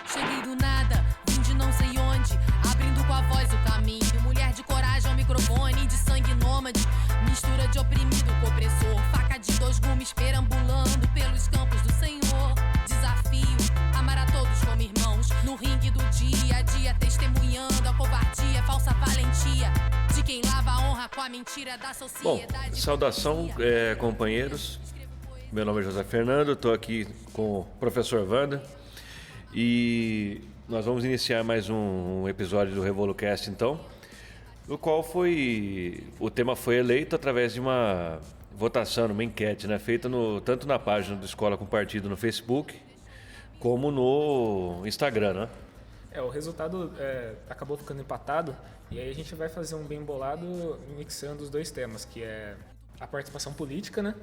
Cheguei do nada, vim de não sei onde, abrindo com a voz o caminho. Mulher de coragem ao microfone, de sangue nômade, mistura de oprimido com opressor. Faca de dois gumes perambulando pelos campos do Senhor. Desafio, amar a todos como irmãos, no ringue do dia a dia, testemunhando a covardia, falsa valentia de quem lava a honra com a mentira da sociedade. Bom, saudação, companheiros. Meu nome é José Fernando, estou aqui com o professor Wanda. E nós vamos iniciar mais um episódio do RevoluCast, então, no qual o tema foi eleito através de uma votação, uma enquete, né, feita tanto na página do Escola com Partido no Facebook, como no Instagram, né? O resultado acabou ficando empatado, e aí a gente vai fazer um bem bolado mixando os dois temas, que é a participação política, né?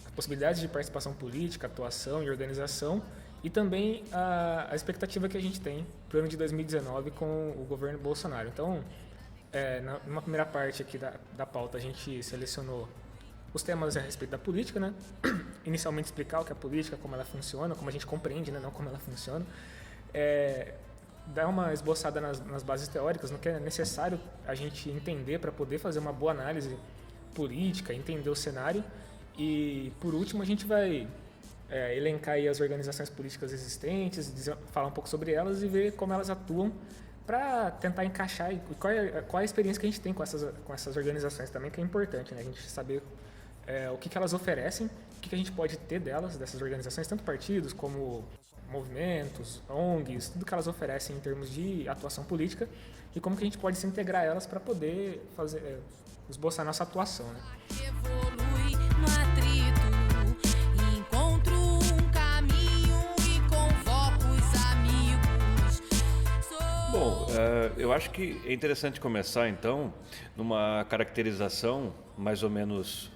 A possibilidade de participação política, atuação e organização, e também a expectativa que a gente tem para o ano de 2019 com o governo Bolsonaro. Então, numa primeira parte aqui da pauta, a gente selecionou os temas a respeito da política, né? Inicialmente explicar o que é a política, como ela funciona, como a gente compreende, né? Não como ela funciona. Dar uma esboçada nas bases teóricas, no que é necessário a gente entender para poder fazer uma boa análise política, entender o cenário. E, por último, a gente vai elencar aí as organizações políticas existentes, falar um pouco sobre elas e ver como elas atuam para tentar encaixar e qual é a experiência que a gente tem com essas organizações também, que é importante, né? A gente saber o que elas oferecem, o que a gente pode ter dessas organizações, tanto partidos como movimentos, ONGs, tudo que elas oferecem em termos de atuação política e como que a gente pode se integrar a elas para poder esboçar nossa atuação, né? Evolui no atrito, encontro um caminho e convoco os amigos. Bom, eu acho que é interessante começar, então, numa caracterização mais ou menos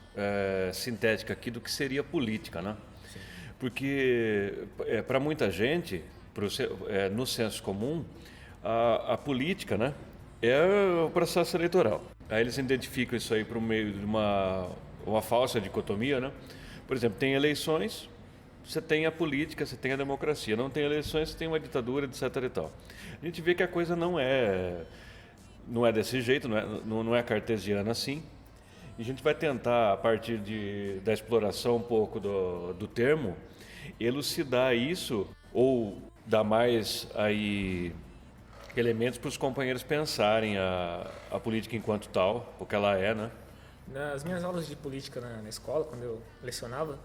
sintética aqui do que seria política, né? Sim. Porque, para muita gente, no senso comum, a política, né, é o processo eleitoral. Aí eles identificam isso aí por meio de uma falsa dicotomia, né? Por exemplo, tem eleições, você tem a política, você tem a democracia. Não tem eleições, você tem uma ditadura, etc. e tal. A gente vê que a coisa não é desse jeito, não é cartesiana assim. E a gente vai tentar, a partir da exploração um pouco do termo, elucidar isso ou dar mais aí elementos para os companheiros pensarem a política enquanto tal, o que ela é, né? Nas minhas aulas de política na escola, quando eu lecionava,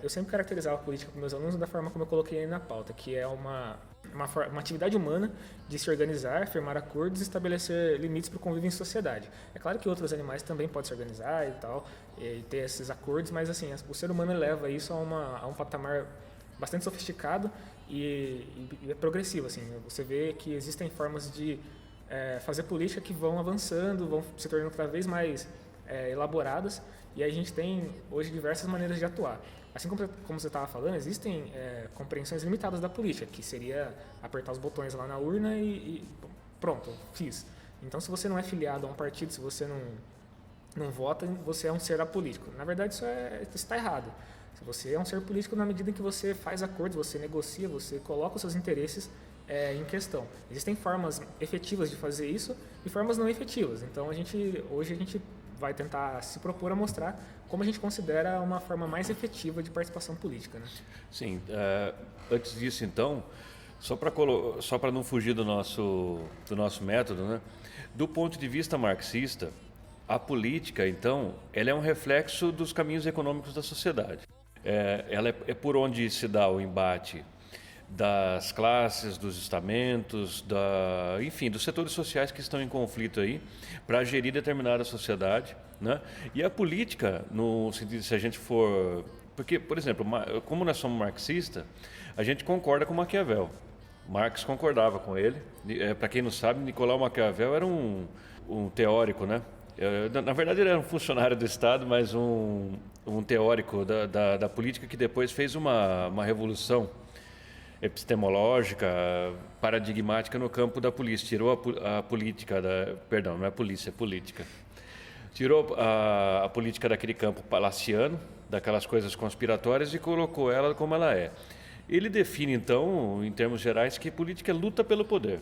eu sempre caracterizava a política com meus alunos da forma como eu coloquei aí na pauta, que é uma atividade humana de se organizar, firmar acordos e estabelecer limites para o convívio em sociedade. É claro que outros animais também podem se organizar e tal, e ter esses acordos, mas assim, o ser humano leva isso a um patamar bastante sofisticado e é progressivo. Assim, você vê que existem formas de fazer política que vão avançando, vão se tornando cada vez mais elaboradas, e a gente tem hoje diversas maneiras de atuar. Assim como você estava falando, existem compreensões limitadas da política, que seria apertar os botões lá na urna e pronto, fiz. Então, se você não é filiado a um partido, se você não vota, você é um ser apolítico. Na verdade, isso está errado. Você é um ser político na medida em que você faz acordos, você negocia, você coloca os seus interesses em questão. Existem formas efetivas de fazer isso e formas não efetivas. Então, hoje a gente vai tentar se propor a mostrar como a gente considera uma forma mais efetiva de participação política, né? Sim. Antes disso, então, só para não fugir do nosso método, né? Do ponto de vista marxista, a política, então, ela é um reflexo dos caminhos econômicos da sociedade. Ela é por onde se dá o embate das classes, dos estamentos, enfim, dos setores sociais que estão em conflito aí para gerir determinada sociedade, né? E a política, no sentido, se a gente for... Porque, por exemplo, como nós somos marxistas, a gente concorda com Maquiavel. Marx concordava com ele. Para quem não sabe, Nicolau Maquiavel era um teórico, né? Na verdade, ele era um funcionário do Estado, mas um teórico da política que depois fez uma revolução epistemológica, paradigmática no campo da polícia. Tirou a política perdão, não é polícia, é política. Tirou a política daquele campo palaciano, daquelas coisas conspiratórias, e colocou ela como ela é. Ele define, então, em termos gerais, que política é luta pelo poder.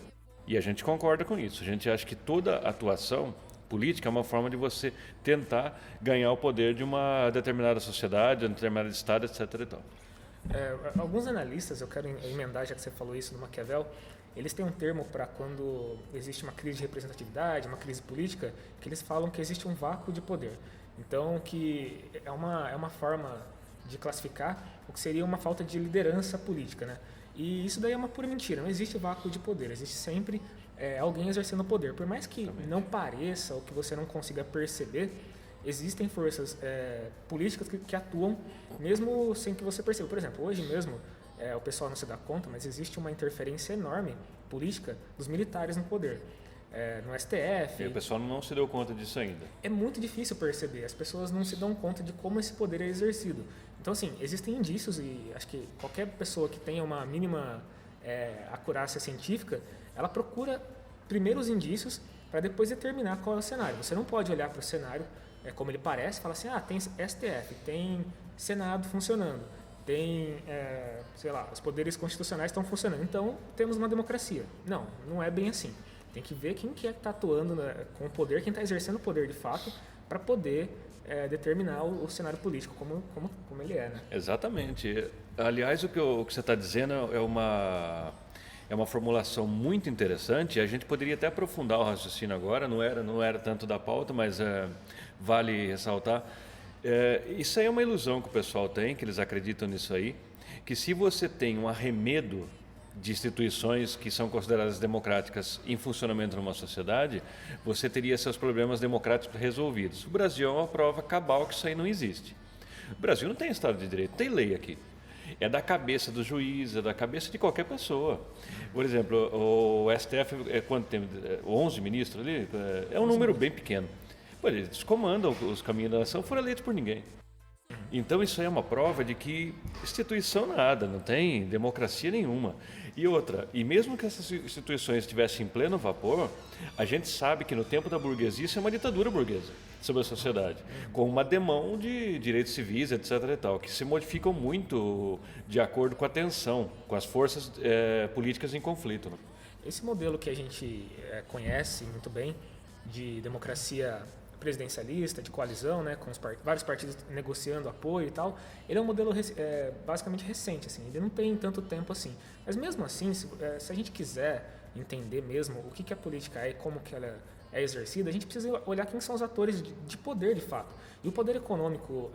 E a gente concorda com isso. A gente acha que toda atuação política é uma forma de você tentar ganhar o poder de uma determinada sociedade, de um determinado estado, etc. e tal. Alguns analistas, eu quero emendar, já que você falou isso no Maquiavel, eles têm um termo para quando existe uma crise de representatividade, uma crise política, que eles falam que existe um vácuo de poder. Então, que é uma forma de classificar o que seria uma falta de liderança política, né? E isso daí é uma pura mentira, não existe vácuo de poder, existe sempre alguém exercendo poder. Por mais que não pareça ou que você não consiga perceber, existem forças políticas que atuam mesmo sem que você perceba. Por exemplo, hoje mesmo, o pessoal não se dá conta, mas existe uma interferência enorme política dos militares no poder. No STF. E o pessoal não se deu conta disso ainda. É muito difícil perceber, as pessoas não se dão conta de como esse poder é exercido. Então, assim, existem indícios e acho que qualquer pessoa que tenha uma mínima acurácia científica, ela procura primeiro os indícios para depois determinar qual é o cenário. Você não pode olhar para o cenário como ele parece e falar assim, tem STF, tem Senado funcionando, tem, sei lá, os poderes constitucionais estão funcionando, então temos uma democracia. Não, não é bem assim. Tem que ver quem que está atuando com o poder, quem está exercendo o poder de fato, para poder determinar o cenário político como ele é, né? Exatamente. Aliás, o que você está dizendo é uma formulação muito interessante. A gente poderia até aprofundar o raciocínio agora, não era tanto da pauta, mas vale ressaltar. Isso aí é uma ilusão que o pessoal tem, que eles acreditam nisso aí, que se você tem um arremedo de instituições que são consideradas democráticas em funcionamento numa sociedade, você teria seus problemas democráticos resolvidos. O Brasil é uma prova cabal que isso aí não existe. O Brasil não tem Estado de Direito, tem lei aqui. É da cabeça do juiz, é da cabeça de qualquer pessoa. Por exemplo, o STF, quanto tem? 11 ministros ali? É um número bem pequeno. Eles comandam os caminhos da nação, foram eleitos por ninguém. Então isso aí é uma prova de que instituição nada, não tem democracia nenhuma. E outra, e mesmo que essas instituições estivessem em pleno vapor, a gente sabe que no tempo da burguesia isso é uma ditadura burguesa sobre a sociedade, com uma demão de direitos civis, etc. e tal, que se modificam muito de acordo com a tensão, com as forças políticas em conflito. Né? Esse modelo que a gente conhece muito bem de democracia presidencialista, de coalizão, né, com vários partidos negociando apoio e tal, ele é um modelo basicamente recente, assim, ele não tem tanto tempo assim. Mas mesmo assim, se a gente quiser entender mesmo o que a política é e como que ela é exercida, a gente precisa olhar quem são os atores de poder de fato. E o poder econômico,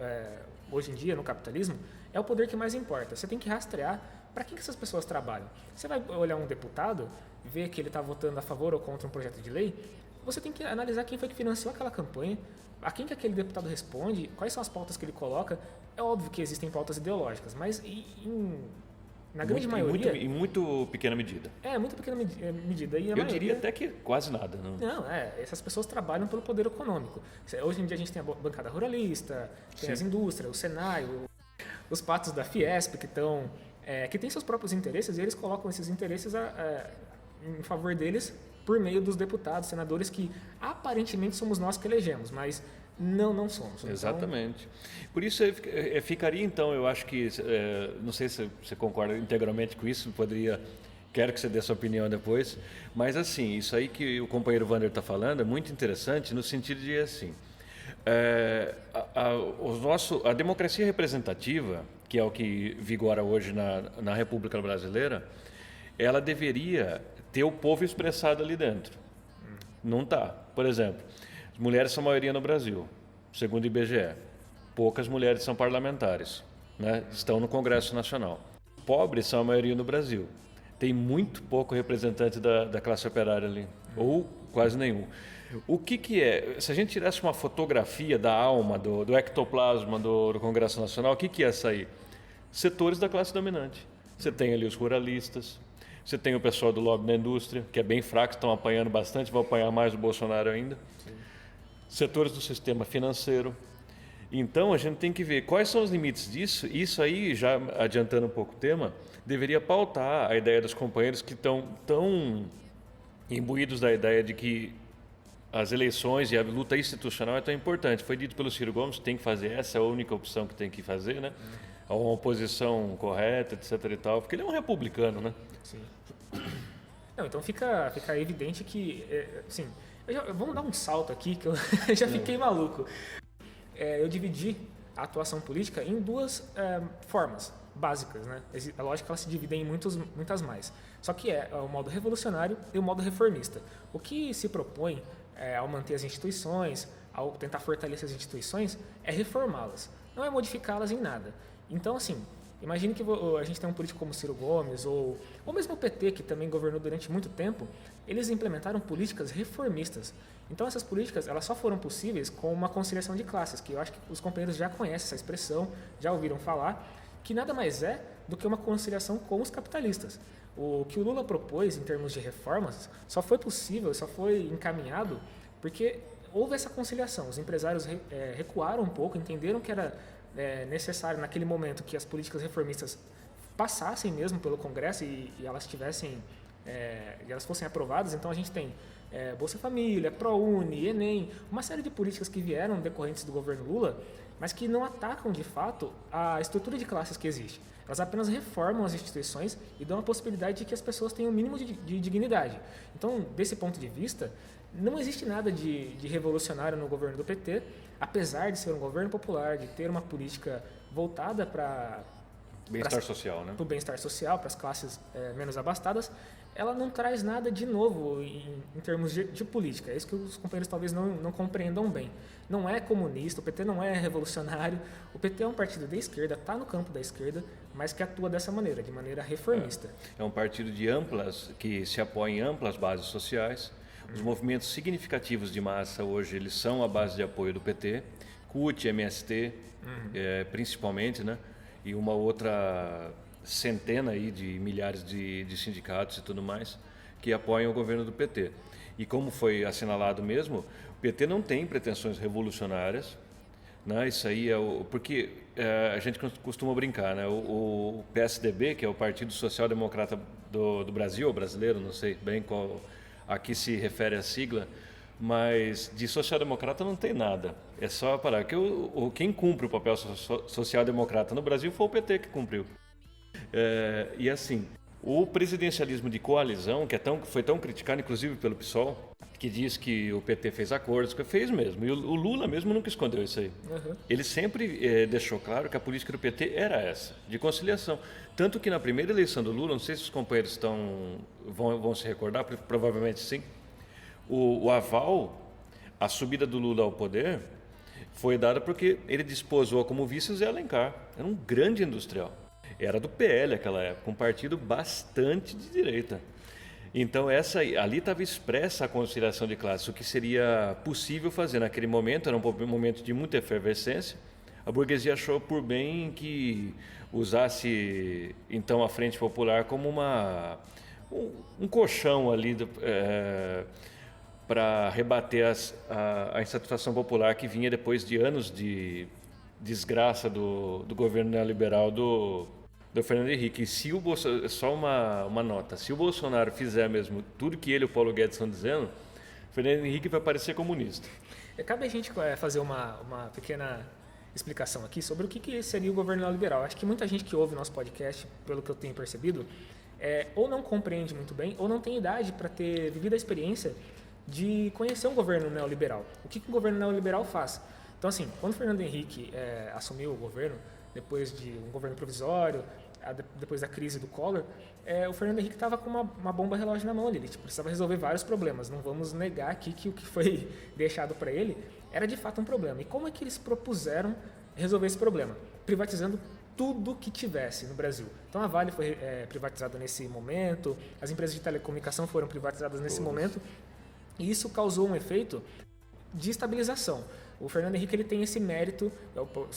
hoje em dia, no capitalismo, é o poder que mais importa. Você tem que rastrear para quem que essas pessoas trabalham. Você vai olhar um deputado, ver que ele está votando a favor ou contra um projeto de lei, você tem que analisar quem foi que financiou aquela campanha, a quem que aquele deputado responde, quais são as pautas que ele coloca. É óbvio que existem pautas ideológicas, mas na grande maioria... Em muito pequena medida. Muito pequena medida. E eu diria até que quase nada. Não, essas pessoas trabalham pelo poder econômico. Hoje em dia a gente tem a bancada ruralista, tem Sim. as indústrias, o Senai, os patos da Fiesp, que têm seus próprios interesses e eles colocam esses interesses em favor deles por meio dos deputados, senadores que aparentemente somos nós que elegemos, mas não somos. Exatamente. Por isso ficaria então, eu acho que, não sei se você concorda integralmente com isso, quero que você dê sua opinião depois, mas assim, isso aí que o companheiro Wander está falando é muito interessante no sentido de assim, a democracia representativa, que é o que vigora hoje na República Brasileira, ela deveria ter o povo expressado ali dentro. Não está. Por exemplo, as mulheres são a maioria no Brasil, segundo o IBGE. Poucas mulheres são parlamentares, né? Estão no Congresso Nacional. Pobres são a maioria no Brasil. Tem muito pouco representante da classe operária ali, ou quase nenhum. O que é? Se a gente tirasse uma fotografia da alma, do ectoplasma do Congresso Nacional, o que ia sair? Setores da classe dominante. Você tem ali os ruralistas, você tem o pessoal do lobby da indústria, que é bem fraco, estão apanhando bastante, vão apanhar mais o Bolsonaro ainda. Sim. Setores do sistema financeiro. Então, a gente tem que ver quais são os limites disso. Isso aí, já adiantando um pouco o tema, deveria pautar a ideia dos companheiros que estão tão imbuídos da ideia de que as eleições e a luta institucional é tão importante. Foi dito pelo Ciro Gomes, tem que fazer essa, é a única opção que tem que fazer, né? a uma oposição correta, etc. e tal, porque ele é um republicano, né? Sim. Não, então fica evidente que, assim, vamos dar um salto aqui, que eu já fiquei maluco. Eu dividi a atuação política em duas formas básicas, né? É lógico que elas se dividem em muitas mais. Só que é o modo revolucionário e o modo reformista. O que se propõe ao manter as instituições, ao tentar fortalecer as instituições, é reformá-las, não é modificá-las em nada. Então, assim, imagine que a gente tem um político como Ciro Gomes, ou mesmo o PT, que também governou durante muito tempo, eles implementaram políticas reformistas. Então, essas políticas elas só foram possíveis com uma conciliação de classes, que eu acho que os companheiros já conhecem essa expressão, já ouviram falar, que nada mais é do que uma conciliação com os capitalistas. O que o Lula propôs em termos de reformas só foi possível, só foi encaminhado porque houve essa conciliação. Os empresários recuaram um pouco, entenderam que era necessário naquele momento que as políticas reformistas passassem mesmo pelo Congresso e elas elas fossem aprovadas. Então a gente tem Bolsa Família, ProUni, Enem, uma série de políticas que vieram decorrentes do governo Lula, mas que não atacam de fato a estrutura de classes que existe. Elas apenas reformam as instituições e dão a possibilidade de que as pessoas tenham o mínimo de dignidade. Então, desse ponto de vista, não existe nada de revolucionário no governo do PT, apesar de ser um governo popular, de ter uma política voltada para bem-estar social, né? Para o bem-estar social, para as classes menos abastadas. Ela não traz nada de novo em termos de política. É isso que os companheiros talvez não compreendam bem. Não é comunista, o PT não é revolucionário, o PT é um partido da esquerda, está no campo da esquerda, mas que atua dessa maneira, de maneira reformista. É um partido que se apoia em amplas bases sociais. Os movimentos significativos de massa hoje eles são a base de apoio do PT, CUT, MST, principalmente, né? E uma outra centena aí de milhares de sindicatos e tudo mais que apoiam o governo do PT. E como foi assinalado mesmo, o PT não tem pretensões revolucionárias, né? Isso aí porque a gente costuma brincar, né? O PSDB, que é o Partido Social Democrata do Brasil, ou brasileiro, não sei bem qual aqui se refere a sigla, mas de social-democrata não tem nada. É só parar que quem cumpre o papel social-democrata no Brasil foi o PT que cumpriu. E assim, o presidencialismo de coalizão, que foi tão criticado, inclusive pelo PSOL, que diz que o PT fez acordos, que fez mesmo. E o Lula mesmo nunca escondeu isso aí. Uhum. Ele sempre deixou claro que a política do PT era essa, de conciliação. Tanto que na primeira eleição do Lula, não sei se os companheiros vão se recordar, provavelmente sim, o aval, a subida do Lula ao poder, foi dada porque ele desposou como vice o Zé Alencar. Era um grande industrial. Era do PL naquela época, um partido bastante de direita. Então ali estava expressa a conciliação de classes, o que seria possível fazer naquele momento. Era um momento de muita efervescência. A burguesia achou por bem que usasse então a Frente Popular como um colchão ali para rebater a insatisfação popular que vinha depois de anos de desgraça do governo neoliberal do Fernando Henrique. E só uma nota, se o Bolsonaro fizer mesmo tudo que ele e o Paulo Guedes estão dizendo, o Fernando Henrique vai parecer comunista. Cabe a gente fazer uma pequena explicação aqui sobre o que seria o governo neoliberal. Acho que muita gente que ouve o nosso podcast, pelo que eu tenho percebido, ou não compreende muito bem, ou não tem idade para ter vivido a experiência de conhecer um governo neoliberal. O que o governo neoliberal faz? Então, assim, quando o Fernando Henrique assumiu o governo, depois de um governo provisório, depois da crise do Collor, o Fernando Henrique estava com uma bomba relógio na mão ali. Ele precisava resolver vários problemas. Não vamos negar aqui que o que foi deixado para ele era de fato um problema. E como é que eles propuseram resolver esse problema? Privatizando tudo que tivesse no Brasil. Então a Vale foi privatizada nesse momento, as empresas de telecomunicação foram privatizadas nesse momento, e isso causou um efeito de estabilização. O Fernando Henrique ele tem esse mérito,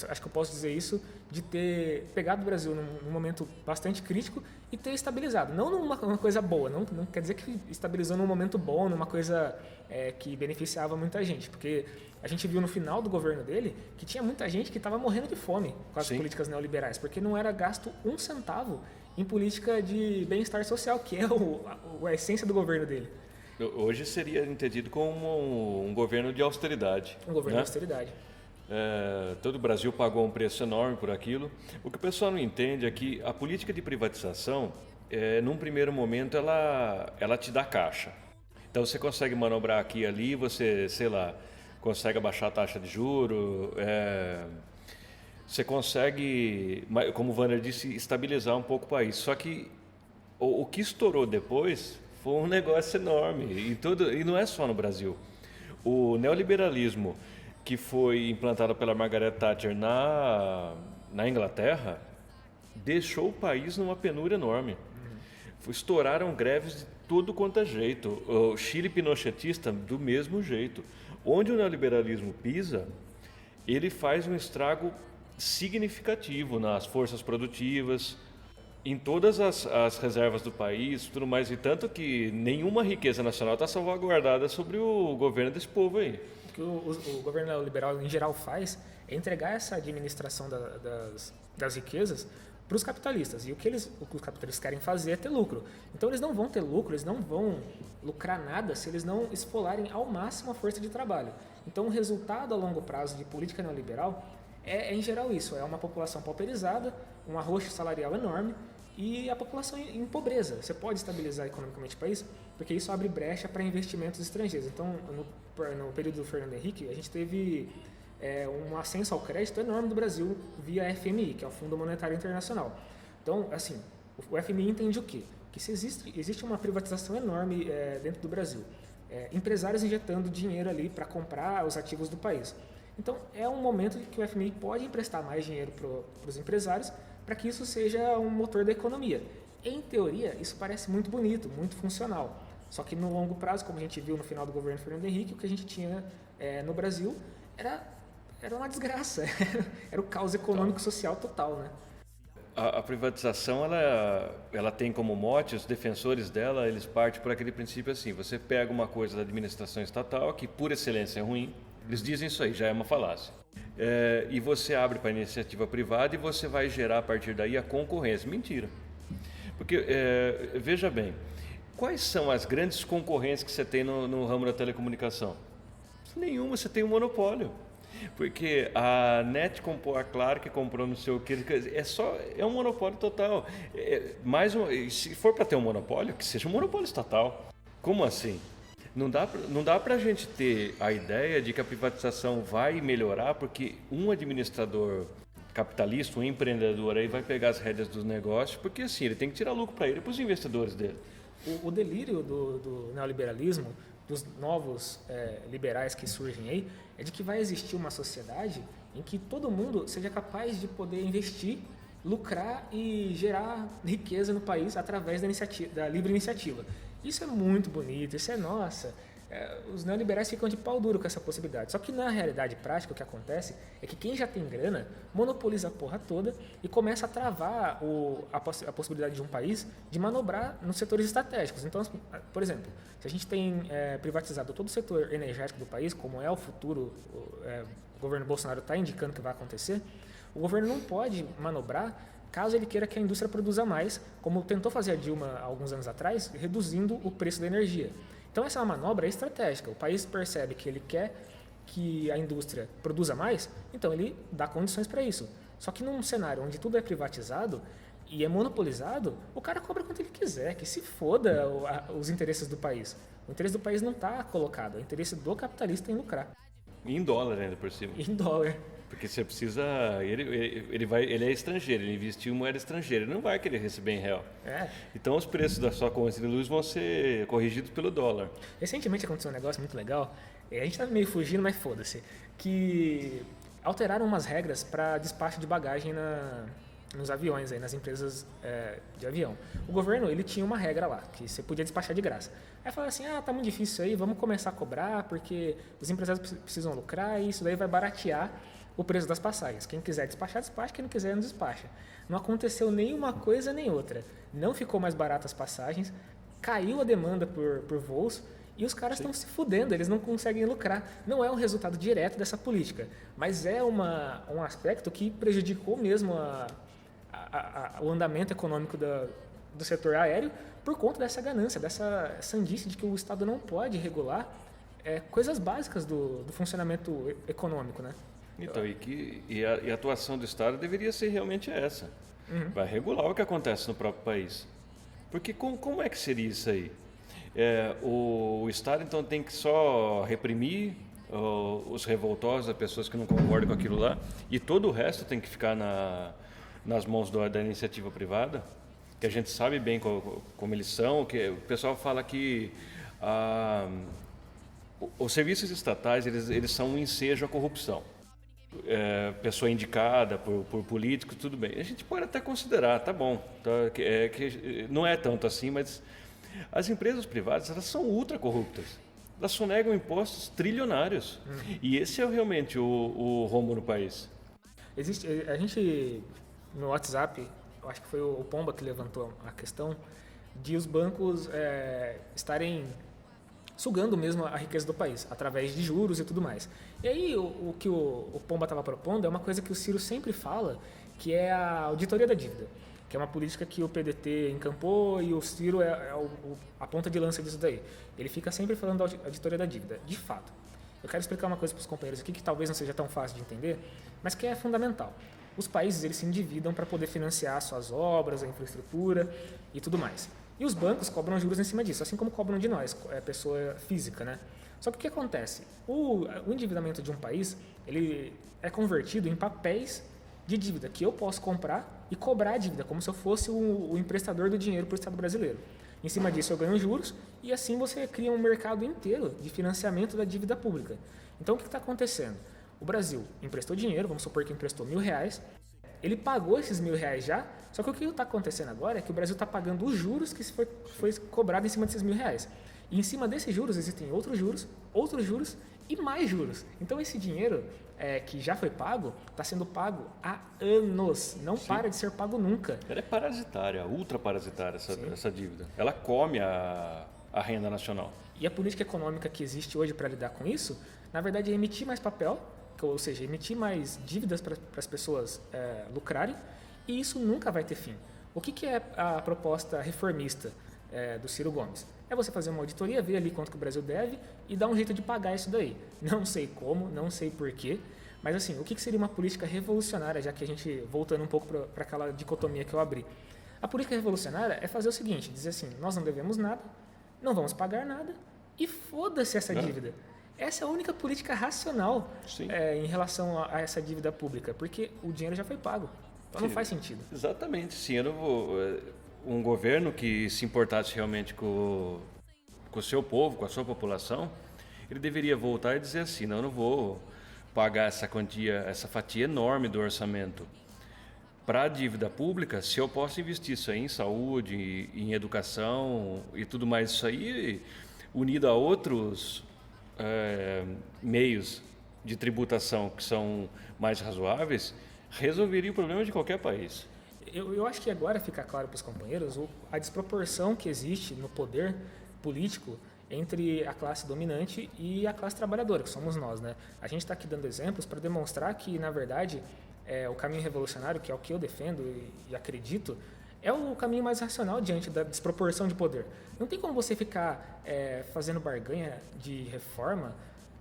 acho que eu posso dizer isso, de ter pegado o Brasil num momento bastante crítico e ter estabilizado. Não numa coisa boa, não quer dizer que estabilizou num momento bom, numa coisa que beneficiava muita gente, porque a gente viu no final do governo dele que tinha muita gente que estava morrendo de fome com as políticas neoliberais, porque não era gasto um centavo em política de bem-estar social, que é a essência do governo dele. Hoje seria entendido como um governo de austeridade. Um governo de austeridade. Todo o Brasil pagou um preço enorme por aquilo. O que o pessoal não entende é que a política de privatização, num primeiro momento, ela te dá caixa. Então você consegue manobrar aqui e ali, você, sei lá, consegue abaixar a taxa de juros, você consegue, como o Wander disse, estabilizar um pouco o país. Só que o que estourou depois foi um negócio enorme, e não é só no Brasil. O neoliberalismo que foi implantado pela Margaret Thatcher na Inglaterra deixou o país numa penúria enorme. Estouraram greves de tudo quanto é jeito. O Chile pinochetista, do mesmo jeito. Onde o neoliberalismo pisa, ele faz um estrago significativo nas forças produtivas, em todas as reservas do país, tudo mais, e tanto que nenhuma riqueza nacional está salvaguardada sobre o governo desse povo aí. O que o governo neoliberal em geral faz é entregar essa administração das riquezas para os capitalistas. E o que os capitalistas querem fazer é ter lucro. Então eles não vão ter lucro, eles não vão lucrar nada se eles não esfolarem ao máximo a força de trabalho. Então o resultado a longo prazo de política neoliberal é em geral isso, é uma população pauperizada, um arroxo salarial enorme e a população em pobreza. Você pode estabilizar economicamente o país porque isso abre brecha para investimentos estrangeiros. Então, no período do Fernando Henrique, a gente teve um ascenso ao crédito enorme do Brasil via FMI, que é o Fundo Monetário Internacional. Então, assim, o FMI entende o quê? Que se existe uma privatização enorme dentro do Brasil. Empresários injetando dinheiro ali para comprar os ativos do país. Então, é um momento que o FMI pode emprestar mais dinheiro para os empresários para que isso seja um motor da economia. Em teoria, isso parece muito bonito, muito funcional. Só que no longo prazo, como a gente viu no final do governo Fernando Henrique, o que a gente tinha no Brasil era uma desgraça, era o caos econômico e social total, né? A privatização, ela tem como mote, os defensores dela, eles partem por aquele princípio assim, você pega uma coisa da administração estatal, que por excelência é ruim, eles dizem isso aí, já é uma falácia. E você abre para a iniciativa privada e você vai gerar a partir daí a concorrência. Mentira. Porque, veja bem, quais são as grandes concorrências que você tem no ramo da telecomunicação? Nenhuma, você tem um monopólio. Porque a NET comprou a Claro, que comprou não sei o que, é um monopólio total. Se for para ter um monopólio, que seja um monopólio estatal. Como assim? Não dá para a gente ter a ideia de que a privatização vai melhorar porque um administrador capitalista, um empreendedor aí vai pegar as rédeas dos negócios, porque assim, ele tem que tirar lucro para ele e para os investidores dele. O delírio do neoliberalismo, dos novos liberais que surgem aí, é de que vai existir uma sociedade em que todo mundo seja capaz de poder investir, lucrar e gerar riqueza no país através da livre iniciativa. Isso é muito bonito, isso nossa. Os neoliberais ficam de pau duro com essa possibilidade. Só que na realidade prática o que acontece é que quem já tem grana monopoliza a porra toda e começa a travar a possibilidade de um país de manobrar nos setores estratégicos. Então, por exemplo, se a gente tem privatizado todo o setor energético do país, como é o futuro, o governo Bolsonaro está indicando que vai acontecer, o governo não pode manobrar caso ele queira que a indústria produza mais, como tentou fazer a Dilma há alguns anos atrás, reduzindo o preço da energia. Então essa manobra é estratégica. O país percebe que ele quer que a indústria produza mais, então ele dá condições para isso. Só que num cenário onde tudo é privatizado e é monopolizado, o cara cobra quanto ele quiser, que se foda os interesses do país. O interesse do país não está colocado, o interesse do capitalista em lucrar. E em dólar ainda por cima. Em dólar. Porque você precisa... Ele é estrangeiro, ele investiu em moeda estrangeira, ele não vai querer receber em real. Então os preços da sua conta de luz vão ser corrigidos pelo dólar. Recentemente aconteceu um negócio muito legal, a gente tá meio fugindo, mas foda-se, que alteraram umas regras para despacho de bagagem nos aviões, aí, nas empresas de avião. O governo ele tinha uma regra lá, que você podia despachar de graça. Aí falaram assim, tá muito difícil isso aí, vamos começar a cobrar, porque os empresários precisam lucrar e isso daí vai baratear o preço das passagens. Quem quiser despachar, despacha, quem não quiser, não despacha. Não aconteceu nem uma coisa nem outra. Não ficou mais barato as passagens, caiu a demanda por voos e os caras estão se fudendo, eles não conseguem lucrar. Não é um resultado direto dessa política, mas é um aspecto que prejudicou mesmo o andamento econômico do setor aéreo por conta dessa ganância, dessa sandice de que o Estado não pode regular coisas básicas do funcionamento econômico, né? Então, e a atuação do Estado deveria ser realmente essa. Vai regular o que acontece no próprio país. Porque como é que seria isso aí? O Estado, então, tem que só reprimir os revoltosos, as pessoas que não concordam com aquilo lá, e todo o resto tem que ficar nas mãos da iniciativa privada, que a gente sabe bem como eles são, que o pessoal fala que os serviços estatais, eles são um ensejo à corrupção. Pessoa indicada por político, tudo bem. A gente pode até considerar, tá bom, que não é tanto assim, mas as empresas privadas, elas são ultra corruptas. Elas sonegam impostos trilionários. E esse é realmente o rombo no país. A gente, no WhatsApp, eu acho que foi o Pomba que levantou a questão de os bancos estarem sugando mesmo a riqueza do país, através de juros e tudo mais. E aí, o que o Pomba estava propondo é uma coisa que o Ciro sempre fala, que é a auditoria da dívida, que é uma política que o PDT encampou e o Ciro é a ponta de lança disso daí. Ele fica sempre falando da auditoria da dívida. De fato, eu quero explicar uma coisa para os companheiros aqui que talvez não seja tão fácil de entender, mas que é fundamental. Os países, eles se endividam para poder financiar suas obras, a infraestrutura e tudo mais. E os bancos cobram juros em cima disso, assim como cobram de nós, pessoa física, né? Só que o que acontece? O endividamento de um país, ele é convertido em papéis de dívida, que eu posso comprar e cobrar a dívida, como se eu fosse o emprestador do dinheiro para o Estado brasileiro. Em cima disso eu ganho juros e assim você cria um mercado inteiro de financiamento da dívida pública. Então o que está acontecendo? O Brasil emprestou dinheiro, vamos supor que emprestou R$1.000, ele pagou esses R$1.000 já, só que o que está acontecendo agora é que o Brasil está pagando os juros que foi cobrado em cima desses R$1.000. E em cima desses juros existem outros juros e mais juros. Então esse dinheiro que já foi pago, está sendo pago há anos, não Sim. para de ser pago nunca. Ela é parasitária, ultra parasitária essa dívida. Ela come a renda nacional. E a política econômica que existe hoje para lidar com isso, na verdade é emitir mais papel, ou seja, emitir mais dívidas para as pessoas lucrarem, e isso nunca vai ter fim. O que é a proposta reformista do Ciro Gomes? É você fazer uma auditoria, ver ali quanto que o Brasil deve e dar um jeito de pagar isso daí. Não sei como, não sei porquê, mas assim, o que seria uma política revolucionária, já que a gente, voltando um pouco para aquela dicotomia que eu abri. A política revolucionária é fazer o seguinte, dizer assim, nós não devemos nada, não vamos pagar nada e foda-se essa dívida. Essa é a única política racional em relação a essa dívida pública, porque o dinheiro já foi pago. Então não faz sentido. Exatamente, sim. Eu não vou, um governo que se importasse realmente com o seu povo, com a sua população, ele deveria voltar e dizer assim, não, eu não vou pagar essa quantia, essa fatia enorme do orçamento para a dívida pública, se eu posso investir isso aí em saúde, em educação e tudo mais, isso aí unido a outros meios de tributação que são mais razoáveis, resolveria o problema de qualquer país. Eu acho que agora fica claro para os companheiros a desproporção que existe no poder político entre a classe dominante e a classe trabalhadora, que somos nós, né? A gente está aqui dando exemplos para demonstrar que, na verdade, o caminho revolucionário, que é o que eu defendo e acredito, é o caminho mais racional diante da desproporção de poder. Não tem como você ficar fazendo barganha de reforma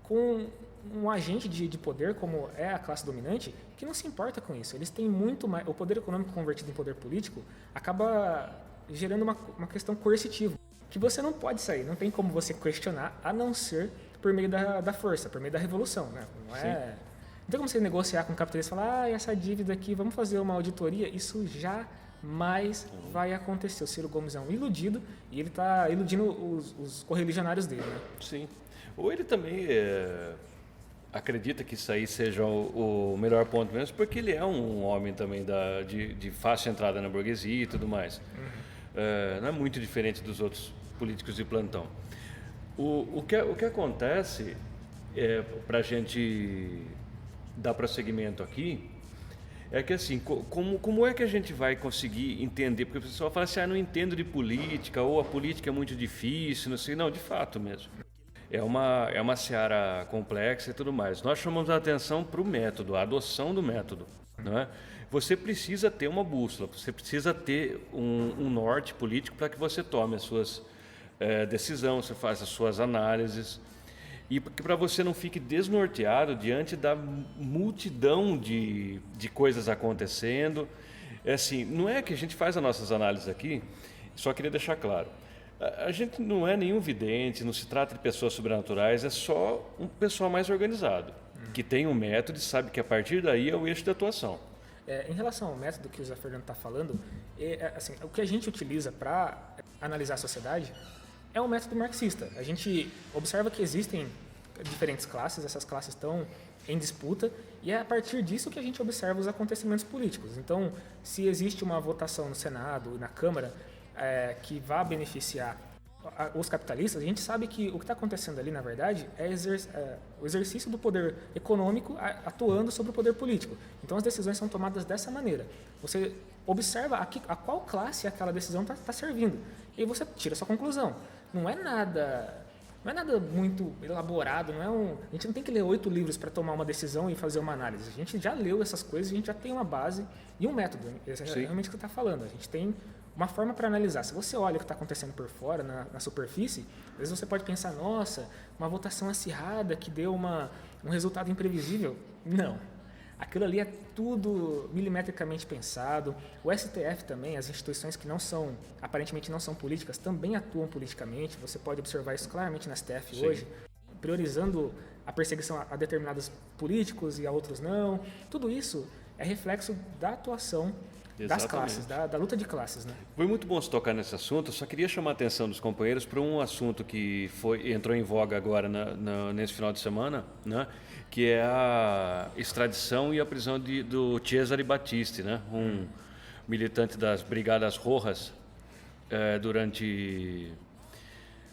com um agente de poder como é a classe dominante, que não se importa com isso. Eles têm muito mais... O poder econômico convertido em poder político acaba gerando uma questão coercitiva, que você não pode sair, não tem como você questionar, a não ser por meio da força, por meio da revolução. Né? Não tem como você negociar com o capitalista e falar, essa dívida aqui, vamos fazer uma auditoria. Isso jamais vai acontecer. O Ciro Gomes é um iludido e ele está iludindo os correligionários dele. Né? Sim. Ou ele também acredita que isso aí seja o melhor ponto mesmo, porque ele é um homem também de fácil entrada na burguesia e tudo mais. Não é muito diferente dos outros políticos de plantão. O que acontece, para a gente dar prosseguimento aqui, é que assim, como é que a gente vai conseguir entender? Porque o pessoal fala assim, não entendo de política, ou a política é muito difícil, não sei. Não, de fato mesmo. É uma seara complexa e tudo mais. Nós chamamos a atenção para o método, a adoção do método. Não é? Você precisa ter uma bússola, você precisa ter um norte político para que você tome as suas decisões, você faça as suas análises. e para você não fique desnorteado diante da multidão de coisas acontecendo. É assim, não é que a gente faz as nossas análises aqui, só queria deixar claro. A gente não é nenhum vidente, não se trata de pessoas sobrenaturais, é só um pessoal mais organizado, que tem um método e sabe que a partir daí é o eixo de atuação. Em relação ao método que o Zé Fernando está falando, assim, o que a gente utiliza para analisar a sociedade é um método marxista. A gente observa que existem diferentes classes, essas classes estão em disputa, e é a partir disso que a gente observa os acontecimentos políticos. Então, se existe uma votação no Senado e na Câmara que vá beneficiar os capitalistas, a gente sabe que o que está acontecendo ali, na verdade, é o exercício do poder econômico atuando sobre o poder político. Então, as decisões são tomadas dessa maneira. Você observa a qual classe aquela decisão está servindo, e você tira a sua conclusão. Não é nada muito elaborado, a gente não tem que ler 8 livros para tomar uma decisão e fazer uma análise. A gente já leu essas coisas, a gente já tem uma base e um método. Esse é realmente o que você está falando. A gente tem uma forma para analisar. Se você olha o que está acontecendo por fora, na superfície, às vezes você pode pensar, nossa, uma votação acirrada que deu um resultado imprevisível. Não. Aquilo ali é tudo milimetricamente pensado. O STF também, as instituições que aparentemente não são políticas, também atuam politicamente. Você pode observar isso claramente na STF Sim. hoje, priorizando a perseguição a determinados políticos e a outros não. Tudo isso é reflexo da atuação das classes, da luta de classes. Né? Foi muito bom se tocar nesse assunto. Eu só queria chamar a atenção dos companheiros para um assunto que entrou em voga agora nesse final de semana, né? Que é a extradição e a prisão do Cesare Battisti, né? Um militante das Brigadas Rojas, durante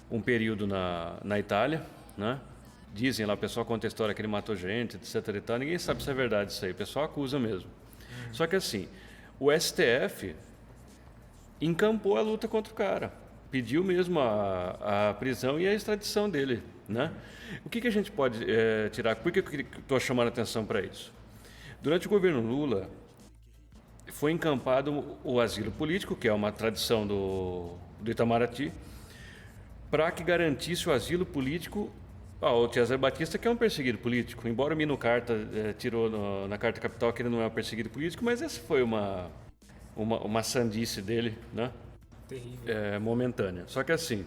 um período na Itália, né? Dizem lá, o pessoal conta a história que ele matou gente, etc. e tal. Ninguém sabe se é verdade isso aí, o pessoal acusa mesmo. Só que assim, o STF encampou a luta contra o cara, pediu mesmo a prisão e a extradição dele, né? O que a gente pode tirar? Por que eu estou chamando a atenção para isso? Durante o governo Lula, foi encampado o asilo político, que é uma tradição do Itamaraty, para que garantisse o asilo político ao Cesare Battisti, que é um perseguido político. Embora o Mino Carta tirou na Carta Capital que ele não é um perseguido político, mas essa foi uma sandice dele, né? Terrível. Momentânea. Só que assim,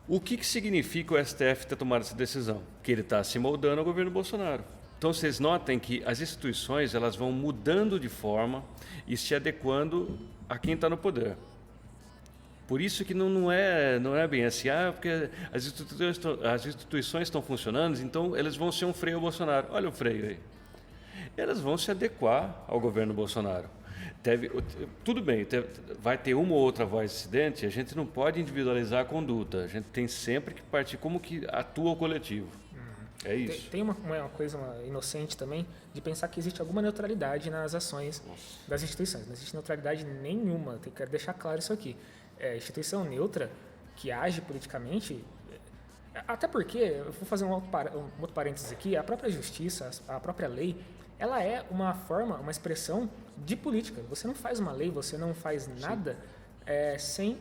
o que significa o STF ter tomado essa decisão? Que ele está se moldando ao governo Bolsonaro. Então, vocês notem que as instituições elas vão mudando de forma e se adequando a quem está no poder. Por isso que não é bem assim, porque as instituições estão funcionando, então elas vão ser um freio ao Bolsonaro. Olha o freio aí. Elas vão se adequar ao governo Bolsonaro. Tudo bem, vai ter uma ou outra voz dissidente, a gente não pode individualizar a conduta, a gente tem sempre que partir como que atua o coletivo. É isso. Tem uma coisa inocente também de pensar que existe alguma neutralidade nas ações das instituições. Não existe neutralidade nenhuma, quero deixar claro isso aqui. Instituição neutra que age politicamente, até porque, eu vou fazer um outro parênteses aqui, a própria justiça, a própria lei, ela é uma expressão de política. Você não faz uma lei, você não faz nada sem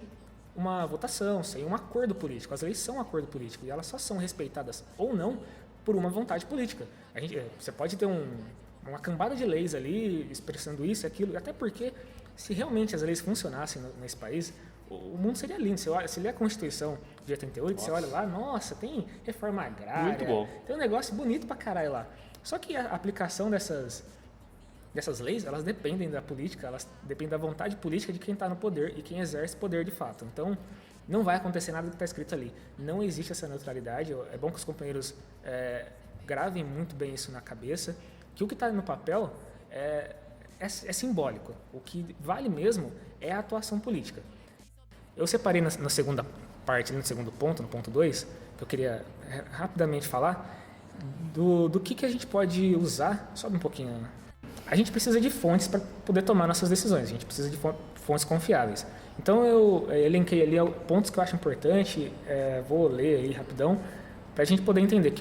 uma votação, sem um acordo político. As leis são um acordo político e elas só são respeitadas ou não por uma vontade política. Você pode ter uma cambada de leis ali expressando isso e aquilo, até porque se realmente as leis funcionassem nesse país, o mundo seria lindo. Você lê a Constituição de 88, você olha lá, nossa, tem reforma agrária, muito bom. Tem um negócio bonito pra caralho lá. Só que a aplicação dessas leis, elas dependem da política, elas dependem da vontade política de quem está no poder e quem exerce poder de fato. Então, não vai acontecer nada do que está escrito ali. Não existe essa neutralidade. É bom que os companheiros gravem muito bem isso na cabeça, que o que está no papel é simbólico. O que vale mesmo é a atuação política. Eu separei na segunda parte, no segundo ponto, no ponto 2, que eu queria rapidamente falar, do que a gente pode usar, sobe um pouquinho, Ana. A gente precisa de fontes para poder tomar nossas decisões, a gente precisa de fontes confiáveis. Então eu elenquei ali pontos que eu acho importante, vou ler aí rapidão, para a gente poder entender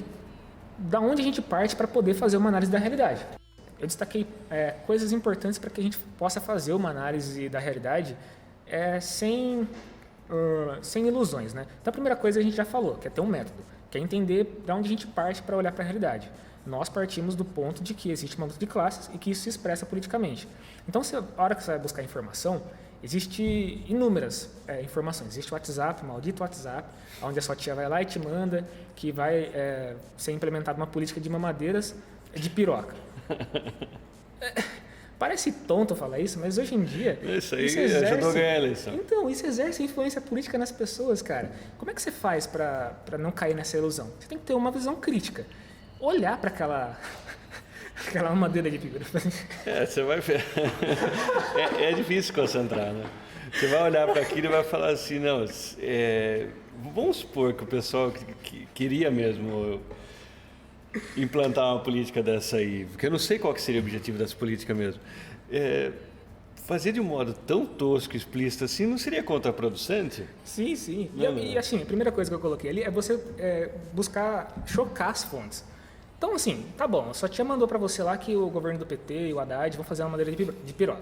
da onde a gente parte para poder fazer uma análise da realidade. Eu destaquei coisas importantes para que a gente possa fazer uma análise da realidade sem sem ilusões, né? Então a primeira coisa a gente já falou, que é ter um método, que é entender de onde a gente parte para olhar para a realidade. Nós partimos do ponto de que existe uma luta de classes e que isso se expressa politicamente. Então, a hora que você vai buscar informação, existe inúmeras informações. Existe o WhatsApp, o maldito WhatsApp, onde a sua tia vai lá e te manda que vai ser implementada uma política de mamadeiras de piroca. Parece tonto falar isso, mas hoje em dia... Isso aí ajudou a ganhar a eleição. Então, isso exerce influência política nas pessoas, cara. Como é que você faz para não cair nessa ilusão? Você tem que ter uma visão crítica. Olhar para aquela madeira de piroca. Você vai ver. É difícil concentrar, né? Você vai olhar para aquilo e vai falar assim, não, vamos supor que o pessoal que queria mesmo implantar uma política dessa aí, porque eu não sei qual que seria o objetivo dessa política mesmo. Fazer de um modo tão tosco e explícito assim não seria contraproducente? Sim, sim. E assim, a primeira coisa que eu coloquei ali é você buscar chocar as fontes. Então, assim, tá bom, sua tia mandou pra você lá que o governo do PT e o Haddad vão fazer uma madeira de piroca.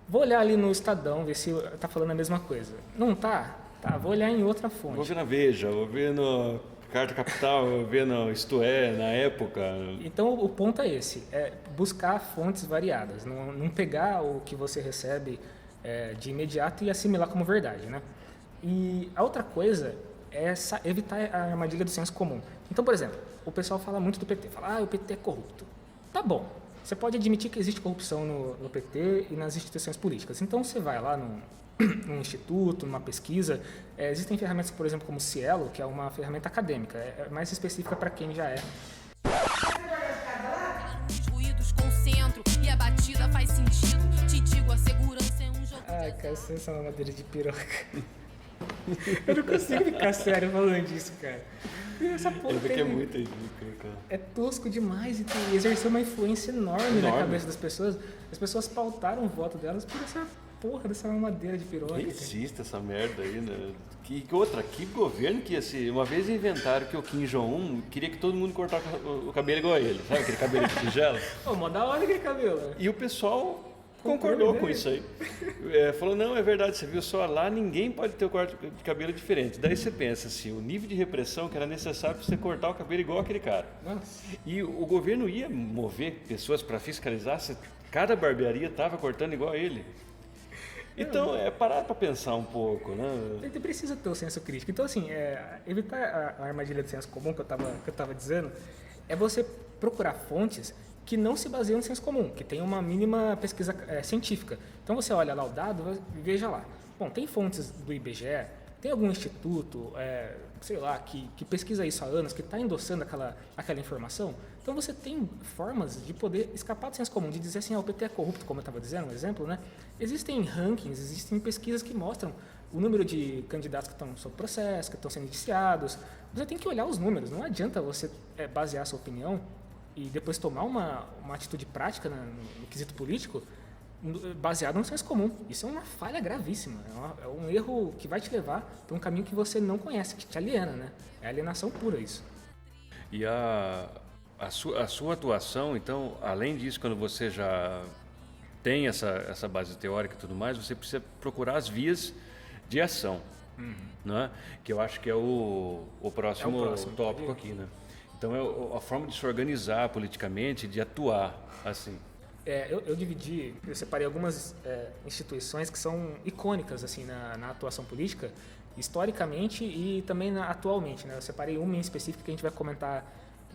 Vou olhar ali no Estadão, ver se tá falando a mesma coisa. Não tá? Tá, vou olhar em outra fonte. Vou ver na Veja, vou ver no Carta Capital, vou ver no Isto É, na Época. Então, o ponto é esse, é buscar fontes variadas, não pegar o que você recebe de imediato e assimilar como verdade, né? E a outra coisa é evitar a armadilha do senso comum. Então, por exemplo, o pessoal fala muito do PT, fala, o PT é corrupto. Tá bom, você pode admitir que existe corrupção no PT e nas instituições políticas. Então, você vai lá num instituto, numa pesquisa, existem ferramentas, por exemplo, como o Cielo, que é uma ferramenta acadêmica, é mais específica para quem já é. Os ruídos concentro e a batida faz sentido. Te digo, a segurança é um jogo. Ai, cara, vocês são uma madeira de piroca. Eu não consigo ficar sério falando disso, cara. Essa porra é muito ridículo, cara. É tosco demais e exerceu uma influência enorme na cabeça das pessoas. As pessoas pautaram o voto delas por essa porra dessa madeira de piroca. Nem existe essa merda aí, né? Que governo que ia ser? Uma vez inventaram que o Kim Jong-un queria que todo mundo cortasse o cabelo igual a ele, sabe? Aquele cabelo de tigela. Pô, mó da hora aquele cabelo. Né? E o pessoal concordou com isso aí. Falou, não, é verdade, você viu só, lá ninguém pode ter o corte de cabelo diferente. Daí você pensa assim, o nível de repressão que era necessário para você cortar o cabelo igual aquele cara. Nossa. E o governo ia mover pessoas para fiscalizar se cada barbearia estava cortando igual a ele. Então, parar para pensar um pouco, né? Ele precisa ter o senso crítico. Então, assim, evitar a armadilha do senso comum que eu tava dizendo é você procurar fontes que não se baseiam no senso comum, que tem uma mínima pesquisa científica. Então, você olha lá o dado e veja lá. Bom, tem fontes do IBGE, tem algum instituto, sei lá, que pesquisa isso há anos, que está endossando aquela informação. Então, você tem formas de poder escapar do senso comum, de dizer assim, o PT é corrupto, como eu estava dizendo, um exemplo, né? Existem rankings, existem pesquisas que mostram o número de candidatos que estão sob processo, que estão sendo indiciados. Você tem que olhar os números, não adianta você basear a sua opinião e depois tomar uma atitude prática no quesito político baseado no senso comum. Isso é uma falha gravíssima, é um erro que vai te levar para um caminho que você não conhece, que te aliena, né? É alienação pura isso. E a sua atuação, então, além disso, quando você já tem essa base teórica e tudo mais, você precisa procurar as vias de ação, né? Que eu acho que é o próximo tópico aqui, né? Então, é a forma de se organizar politicamente, de atuar, assim. Eu separei algumas instituições que são icônicas assim na atuação política, historicamente e também atualmente, né? Eu separei uma em específico que a gente vai comentar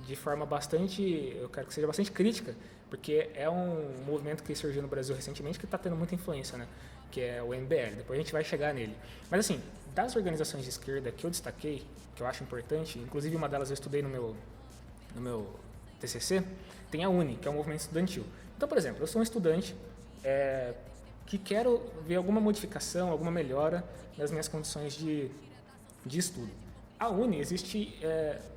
de forma eu quero que seja bastante crítica, porque é um movimento que surgiu no Brasil recentemente que está tendo muita influência, né? Que é o MBL. Depois a gente vai chegar nele. Mas assim, das organizações de esquerda que eu destaquei, que eu acho importante, inclusive uma delas eu estudei no meu TCC, tem a UNE, que é um movimento estudantil. Então, por exemplo, eu sou um estudante que quero ver alguma modificação, alguma melhora nas minhas condições de estudo. A UNE existe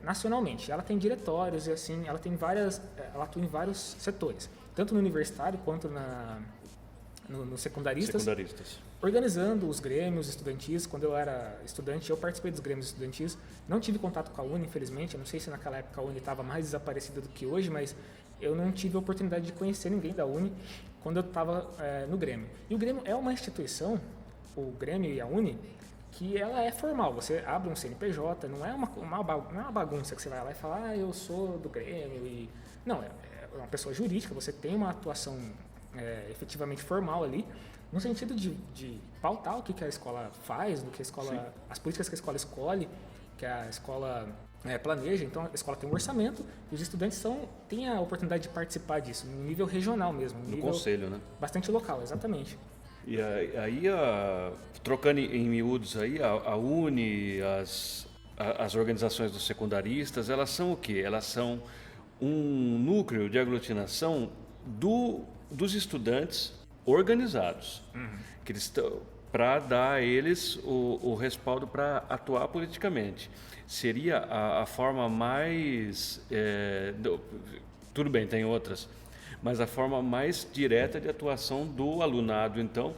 nacionalmente, ela tem diretórios e assim, ela atua em vários setores, tanto no universitário quanto nos secundaristas, organizando os grêmios estudantis. Quando eu era estudante, eu participei dos grêmios estudantis, não tive contato com a UNE, infelizmente, eu não sei se naquela época a UNE estava mais desaparecida do que hoje, mas eu não tive a oportunidade de conhecer ninguém da UNE quando eu estava no Grêmio. E o Grêmio é uma instituição, o Grêmio e a UNE, que ela é formal. Você abre um CNPJ, não é uma bagunça que você vai lá e fala, eu sou do Grêmio. Não, é uma pessoa jurídica, você tem uma atuação efetivamente formal ali, no sentido de pautar o que a escola faz, do que a escola, as políticas que a escola escolhe, que a escola planeja. Então, a escola tem um orçamento e os estudantes têm a oportunidade de participar disso, no nível regional mesmo. No conselho, né? Bastante local, exatamente. E aí, trocando em miúdos, aí, a UNE, as organizações dos secundaristas, elas são o quê? Elas são um núcleo de aglutinação dos estudantes organizados, que eles para dar a eles o respaldo para atuar politicamente. Seria a forma mais... tudo bem, tem outras, mas a forma mais direta de atuação do alunado, então,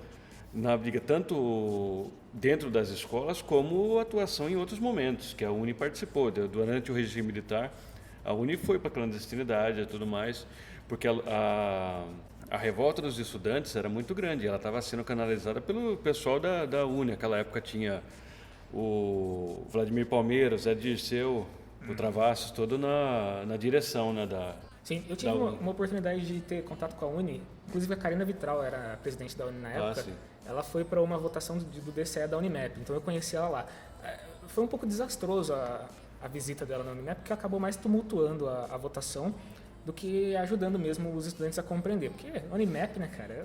na briga, tanto dentro das escolas, como atuação em outros momentos, que a UNE participou. Durante o regime militar, a UNE foi para a clandestinidade e tudo mais, porque a revolta dos estudantes era muito grande, ela estava sendo canalizada pelo pessoal da UNE. Naquela época tinha o Vladimir Palmeira, o Zé Dirceu, o Travassos, todo na direção, né, Sim, eu tive uma oportunidade de ter contato com a UNE, inclusive a Karina Vitral era a presidente da UNE na época, ela foi para uma votação do DCE da Unimap, então eu conheci ela lá. Foi um pouco desastroso a visita dela na Unimap, porque acabou mais tumultuando a votação do que ajudando mesmo os estudantes a compreender, porque a Unimap, né, cara, é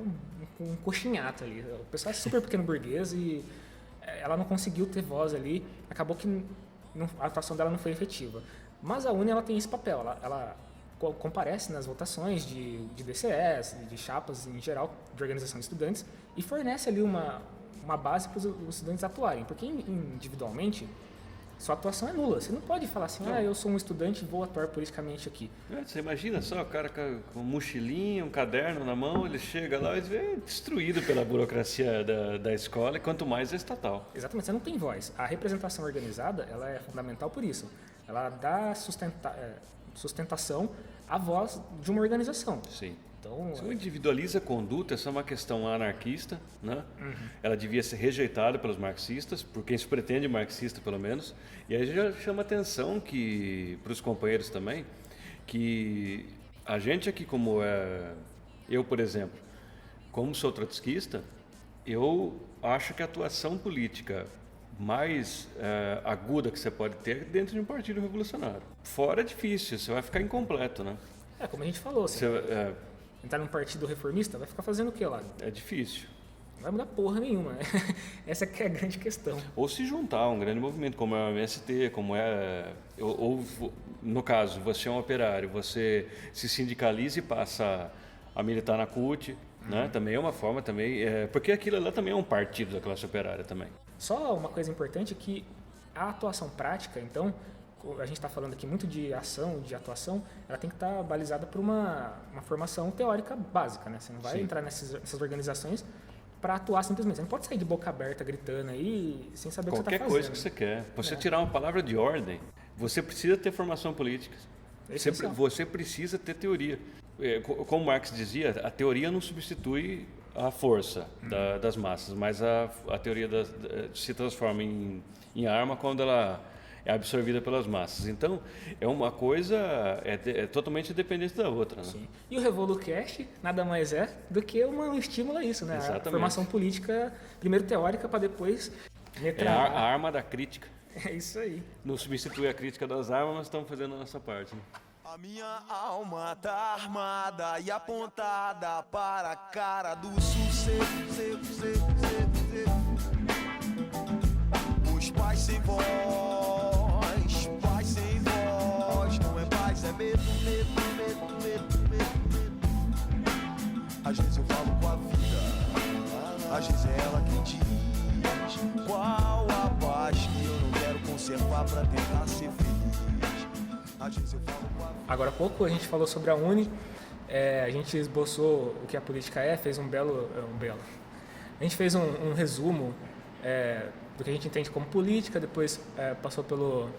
um coxinhato ali, o pessoal é super pequeno burguês e ela não conseguiu ter voz ali, acabou que a atuação dela não foi efetiva. Mas a UNE, ela tem esse papel, ela comparece nas votações de DCS, de chapas em geral, de organização de estudantes, e fornece ali uma base para os estudantes atuarem, porque individualmente sua atuação é nula. Você não pode falar assim, eu sou um estudante e vou atuar politicamente aqui. Você imagina só o cara com mochilinha, um caderno na mão, ele chega lá e vê destruído pela burocracia da escola, e quanto mais é estatal. Exatamente, você não tem voz. A representação organizada, ela é fundamental por isso. Ela dá sustentação à voz de uma organização. Sim. Então, se individualiza a conduta, essa é uma questão anarquista, né? Ela devia ser rejeitada pelos marxistas, por quem se pretende marxista pelo menos, e aí já chama atenção para os companheiros também, que a gente aqui, eu, por exemplo, como sou trotskista, eu acho que a atuação política mais aguda que você pode ter é dentro de um partido revolucionário. Fora é difícil, você vai ficar incompleto, né? Como a gente falou, entrar num partido reformista, vai ficar fazendo o que lá? É difícil. Não vai mudar porra nenhuma, né? Essa que é a grande questão. Ou se juntar a um grande movimento, como é o MST, ou no caso, você é um operário, você se sindicaliza e passa a militar na CUT, né? Também é uma forma, porque aquilo lá também é um partido da classe operária também. Só uma coisa importante é que a atuação prática, então, a gente está falando aqui muito de ação, de atuação, ela tem que estar balizada por uma formação teórica básica, né? Você não vai entrar nessas organizações para atuar simplesmente. Você não pode sair de boca aberta gritando aí sem saber o que você está fazendo. Qualquer coisa que você quer. Você tirar uma palavra de ordem, você precisa ter formação política. Você precisa ter teoria. Como Marx dizia, a teoria não substitui a força das massas, mas a teoria se transforma em arma quando ela é absorvida pelas massas. Então, é uma coisa totalmente dependente da outra. Né? Sim. E o RevoluCast nada mais é do que um estímulo a isso, né? Exatamente. A formação política, primeiro teórica, para depois a arma da crítica. É isso aí. Não substitui a crítica das armas, mas estamos fazendo a nossa parte. Né? A minha alma tá armada e apontada para a cara do sucesso. Os pais sem voz, não é paz, é medo. Às vezes eu falo com a vida, às vezes é ela quem diz qual a paz que eu não quero conservar pra tentar ser feliz. Às vezes eu falo com a vida. Agora há pouco a gente falou sobre a UNE, a gente esboçou o que a política fez um belo... A gente fez um resumo do que a gente entende como política, depois passou pelo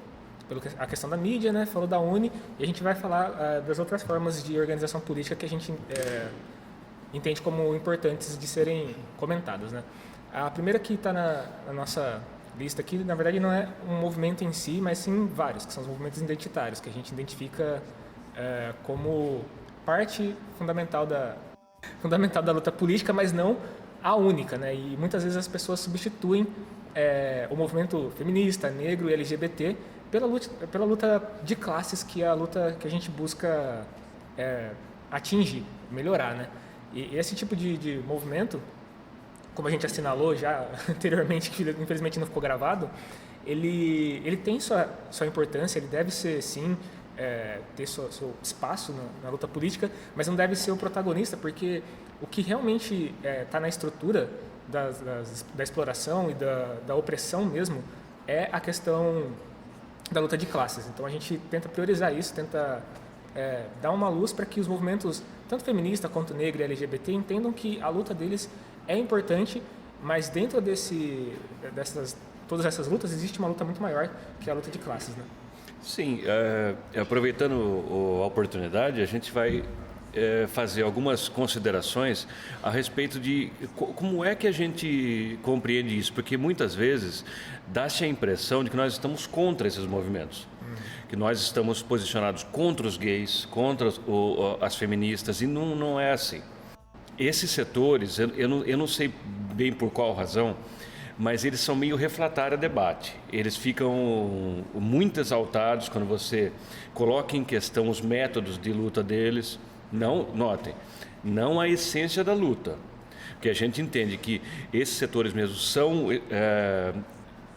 a questão da mídia, né? Falou da UNE, e a gente vai falar das outras formas de organização política que a gente entende como importantes de serem comentadas, né? A primeira que está na nossa lista aqui, na verdade, não é um movimento em si, mas sim vários, que são os movimentos identitários, que a gente identifica como parte fundamental da luta política, mas não a única, né? E muitas vezes as pessoas substituem o movimento feminista, negro e LGBT pela luta de classes, que é a luta que a gente busca atingir, melhorar, né? E esse tipo de movimento, como a gente assinalou já anteriormente, que infelizmente não ficou gravado, ele tem sua importância, ele deve ser, sim, ter seu espaço na luta política, mas não deve ser o protagonista, porque o que realmente está na estrutura da exploração e da opressão mesmo é a questão da luta de classes. Então a gente tenta priorizar isso, tenta dar uma luz para que os movimentos, tanto feminista quanto negro e LGBT, entendam que a luta deles é importante, mas dentro todas essas lutas existe uma luta muito maior, que é a luta de classes, né? Sim, aproveitando a oportunidade, a gente vai fazer algumas considerações a respeito de como é que a gente compreende isso, porque muitas vezes dá-se a impressão de que nós estamos contra esses movimentos, que nós estamos posicionados contra os gays, contra as feministas, e não é assim. Esses setores, eu não sei bem por qual razão, mas eles são meio refratários a debate. Eles ficam muito exaltados quando você coloca em questão os métodos de luta deles. Não, notem, não a essência da luta, porque a gente entende que esses setores mesmo são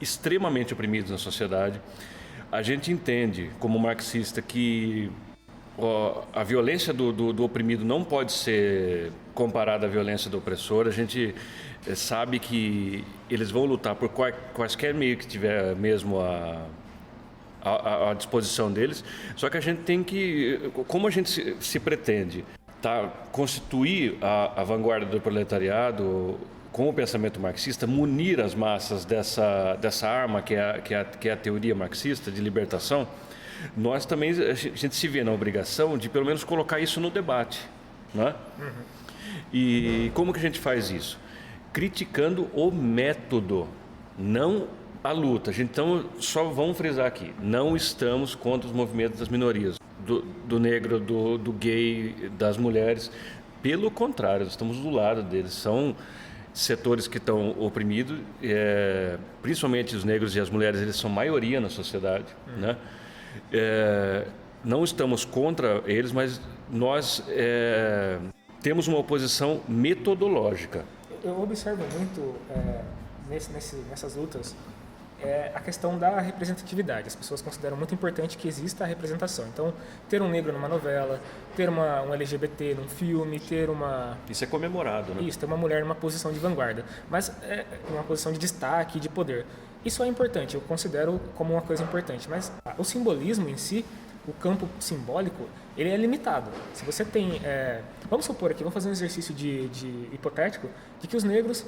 extremamente oprimidos na sociedade. A gente entende, como marxista, que a violência do oprimido não pode ser comparada à violência do opressor. A gente sabe que eles vão lutar por quaisquer meio que tiver mesmo à disposição deles, só que a gente tem que, como a gente se pretende constituir a vanguarda do proletariado com o pensamento marxista, munir as massas dessa arma que é a teoria marxista de libertação, nós também, a gente se vê na obrigação de pelo menos colocar isso no debate, né? E como que a gente faz isso? Criticando o método, não a luta. Então, só vamos frisar aqui, não estamos contra os movimentos das minorias, do negro, do gay, das mulheres. Pelo contrário, estamos do lado deles. São setores que estão oprimidos, principalmente os negros e as mulheres, eles são maioria na sociedade, né? Não estamos contra eles, mas nós temos uma oposição metodológica. Eu observo muito nessas lutas a questão da representatividade. As pessoas consideram muito importante que exista a representação. Então, ter um negro numa novela, ter um LGBT num filme, ter uma... Isso é comemorado, né? Isso, ter uma mulher numa posição de vanguarda, mas uma posição de destaque, de poder. Isso é importante, eu considero como uma coisa importante, mas o simbolismo em si, o campo simbólico, ele é limitado. Se você tem... vamos supor aqui, vamos fazer um exercício de hipotético, de que os negros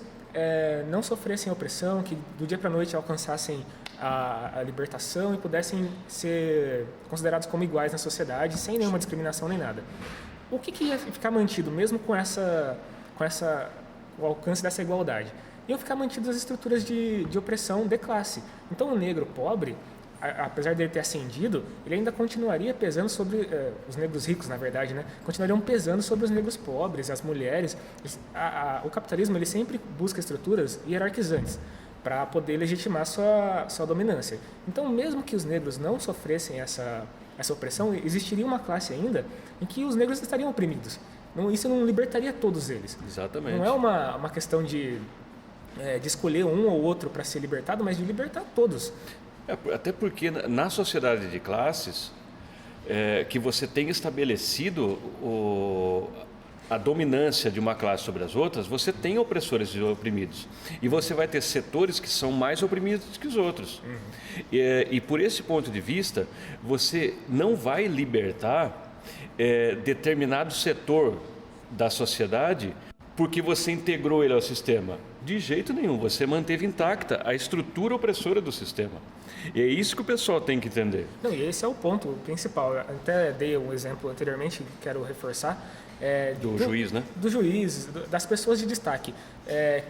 não sofressem opressão, que do dia para a noite alcançassem a libertação e pudessem ser considerados como iguais na sociedade, sem nenhuma discriminação nem nada. O que ia ficar mantido, mesmo com o alcance dessa igualdade? Iam ficar mantidas as estruturas de opressão de classe. Então, o negro pobre, apesar dele ter ascendido, ele ainda continuaria pesando sobre os negros ricos, na verdade, né? Continuariam pesando sobre os negros pobres, as mulheres. O capitalismo, ele sempre busca estruturas hierarquizantes para poder legitimar sua dominância. Então, mesmo que os negros não sofressem essa opressão, existiria uma classe ainda em que os negros estariam oprimidos. Isso não libertaria todos eles. Exatamente. Não é uma questão de escolher um ou outro para ser libertado, mas de libertar todos. Até porque na sociedade de classes, que você tem estabelecido a dominância de uma classe sobre as outras, você tem opressores e oprimidos. E você vai ter setores que são mais oprimidos que os outros. E por esse ponto de vista, você não vai libertar determinado setor da sociedade porque você integrou ele ao sistema. De jeito nenhum, você manteve intacta a estrutura opressora do sistema. E é isso que o pessoal tem que entender. Não, e esse é o ponto principal. Eu até dei um exemplo anteriormente, que quero reforçar. Do juiz, né? Do juiz, das pessoas de destaque,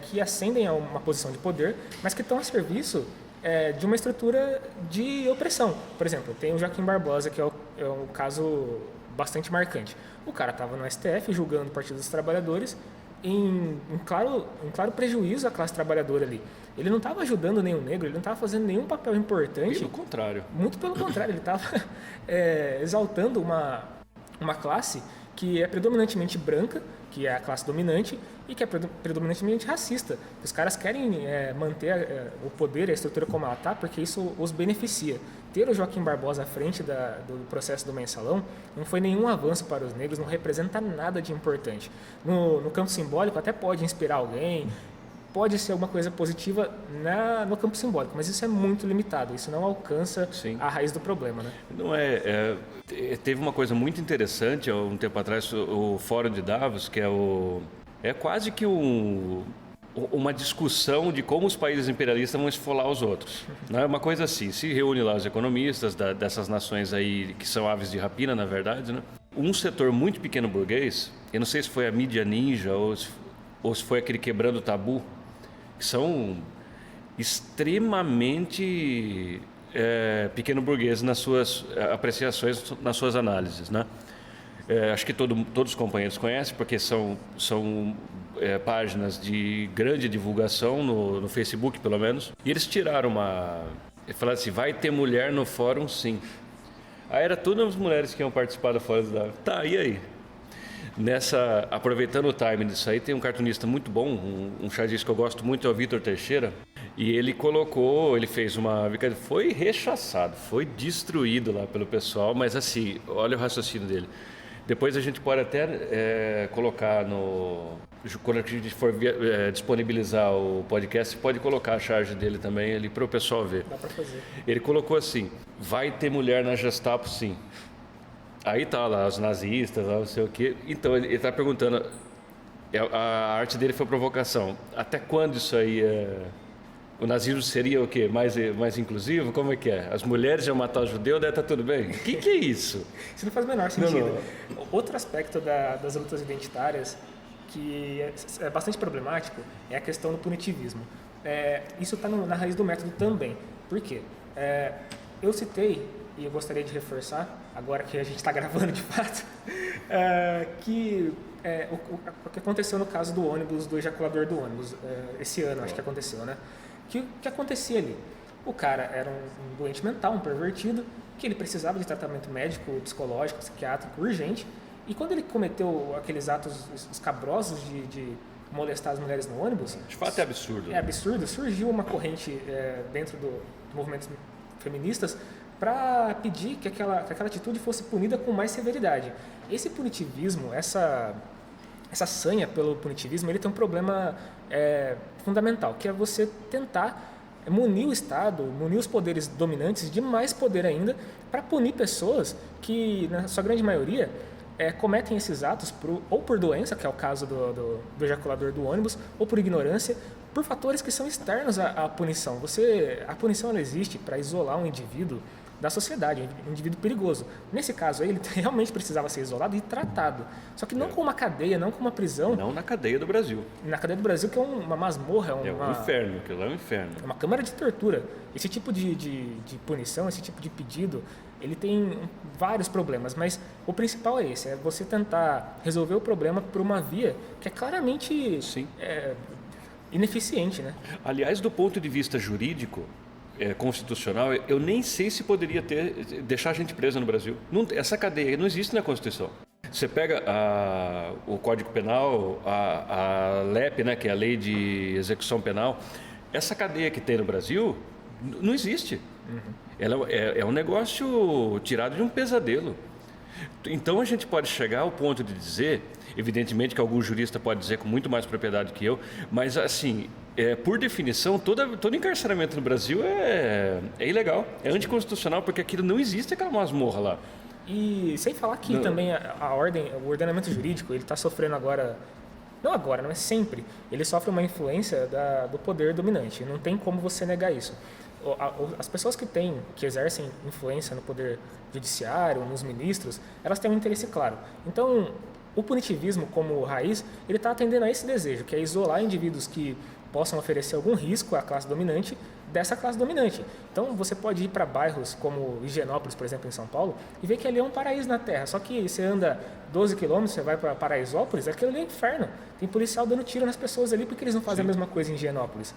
que ascendem a uma posição de poder, mas que estão a serviço de uma estrutura de opressão. Por exemplo, tem o Joaquim Barbosa, que é um caso bastante marcante. O cara estava no STF julgando o Partido dos Trabalhadores em claro prejuízo à classe trabalhadora ali. Ele não estava ajudando nenhum negro, ele não estava fazendo nenhum papel importante. Pelo contrário. Muito pelo contrário, ele estava exaltando uma classe que é predominantemente branca, que é a classe dominante, e que é predominantemente racista. Os caras querem manter o poder, a estrutura como ela está, porque isso os beneficia. Ter o Joaquim Barbosa à frente do processo do Mensalão não foi nenhum avanço para os negros, não representa nada de importante. No campo simbólico até pode inspirar alguém, pode ser alguma coisa positiva no campo simbólico, mas isso é muito limitado, isso não alcança a raiz do problema, né? Não teve uma coisa muito interessante há um tempo atrás, o Fórum de Davos, que é quase que uma discussão de como os países imperialistas vão esfolar os outros. Não é uma coisa assim, se reúne lá os economistas dessas nações aí, que são aves de rapina, na verdade, né? Um setor muito pequeno burguês, eu não sei se foi a mídia ninja ou se foi aquele quebrando o tabu, que são extremamente pequeno burgueses nas suas apreciações, nas suas análises, né? Acho que todos os companheiros conhecem, porque são páginas de grande divulgação no Facebook, pelo menos. E eles tiraram falaram assim, vai ter mulher no fórum, sim. Aí era todas as mulheres que iam participar do fórum da... Tá, e aí? Aproveitando o timing disso aí, tem um cartunista muito bom, um xadrez que eu gosto muito, é o Vitor Teixeira, e ele fez foi rechaçado, foi destruído lá pelo pessoal, mas assim, olha o raciocínio dele. Depois a gente pode até colocar quando a gente for disponibilizar o podcast, pode colocar a charge dele também ali para o pessoal ver. Dá para fazer. Ele colocou assim, vai ter mulher na Gestapo, sim. Aí tá lá, os nazistas, lá, não sei o quê. Então, ele está perguntando, a arte dele foi provocação. Até quando isso aí o nazismo seria o quê? Mais inclusivo? Como é que é? As mulheres iam matar o judeu, daí tá tudo bem? O que é isso? Isso não faz o menor sentido. Não. Outro aspecto das lutas identitárias que é bastante problemático é a questão do punitivismo. Isso está na raiz do método também. Por quê? Eu citei, e eu gostaria de reforçar, agora que a gente está gravando de fato, que o que aconteceu no caso do ônibus, do ejaculador do ônibus, esse ano acho que aconteceu, né? O que acontecia ali? O cara era um doente mental, um pervertido, que ele precisava de tratamento médico, psicológico, psiquiátrico urgente, e quando ele cometeu aqueles atos escabrosos de molestar as mulheres no ônibus... De fato é absurdo. É absurdo. Surgiu uma corrente dentro do movimentos feministas para pedir que aquela atitude fosse punida com mais severidade. Esse punitivismo, essa sanha pelo punitivismo, ele tem um problema fundamental, que é você tentar munir o Estado, munir os poderes dominantes de mais poder ainda, para punir pessoas que, na sua grande maioria, cometem esses atos ou por doença, que é o caso do ejaculador do ônibus, ou por ignorância, por fatores que são externos à punição. A punição ela existe para isolar um indivíduo da sociedade, um indivíduo perigoso. Nesse caso aí, ele realmente precisava ser isolado e tratado. Só que não com uma cadeia, não com uma prisão. Não na cadeia do Brasil. Na cadeia do Brasil, que é uma masmorra. É um inferno, aquilo é um inferno. É uma câmara de tortura. Esse tipo de punição, esse tipo de pedido, ele tem vários problemas, mas o principal é esse, é você tentar resolver o problema por uma via que é claramente ineficiente, né? Aliás, do ponto de vista jurídico, constitucional, eu nem sei se poderia deixar a gente presa no Brasil. Essa cadeia não existe na Constituição. Você pega o Código Penal, a LEP, né, que é a Lei de Execução Penal, essa cadeia que tem no Brasil não existe. Uhum. Ela é um negócio tirado de um pesadelo. Então a gente pode chegar ao ponto de dizer, evidentemente que algum jurista pode dizer com muito mais propriedade que eu, mas assim, por definição, todo encarceramento no Brasil é ilegal, é anticonstitucional, porque aquilo não existe, aquela masmorra lá. E sem falar que também o ordenamento jurídico, ele está sofrendo agora, não agora, mas sempre, ele sofre uma influência do poder dominante, não tem como você negar isso. As pessoas que exercem influência no poder judiciário, nos ministros, elas têm um interesse claro. Então, o punitivismo como raiz, ele está atendendo a esse desejo, que é isolar indivíduos que possam oferecer algum risco à classe dominante dessa classe dominante. Então, você pode ir para bairros como Higienópolis, por exemplo, em São Paulo, e ver que ali é um paraíso na Terra. Só que você anda 12 quilômetros, você vai para Paraisópolis, aquilo ali é um inferno. Tem policial dando tiro nas pessoas ali porque eles não fazem a mesma coisa em Higienópolis.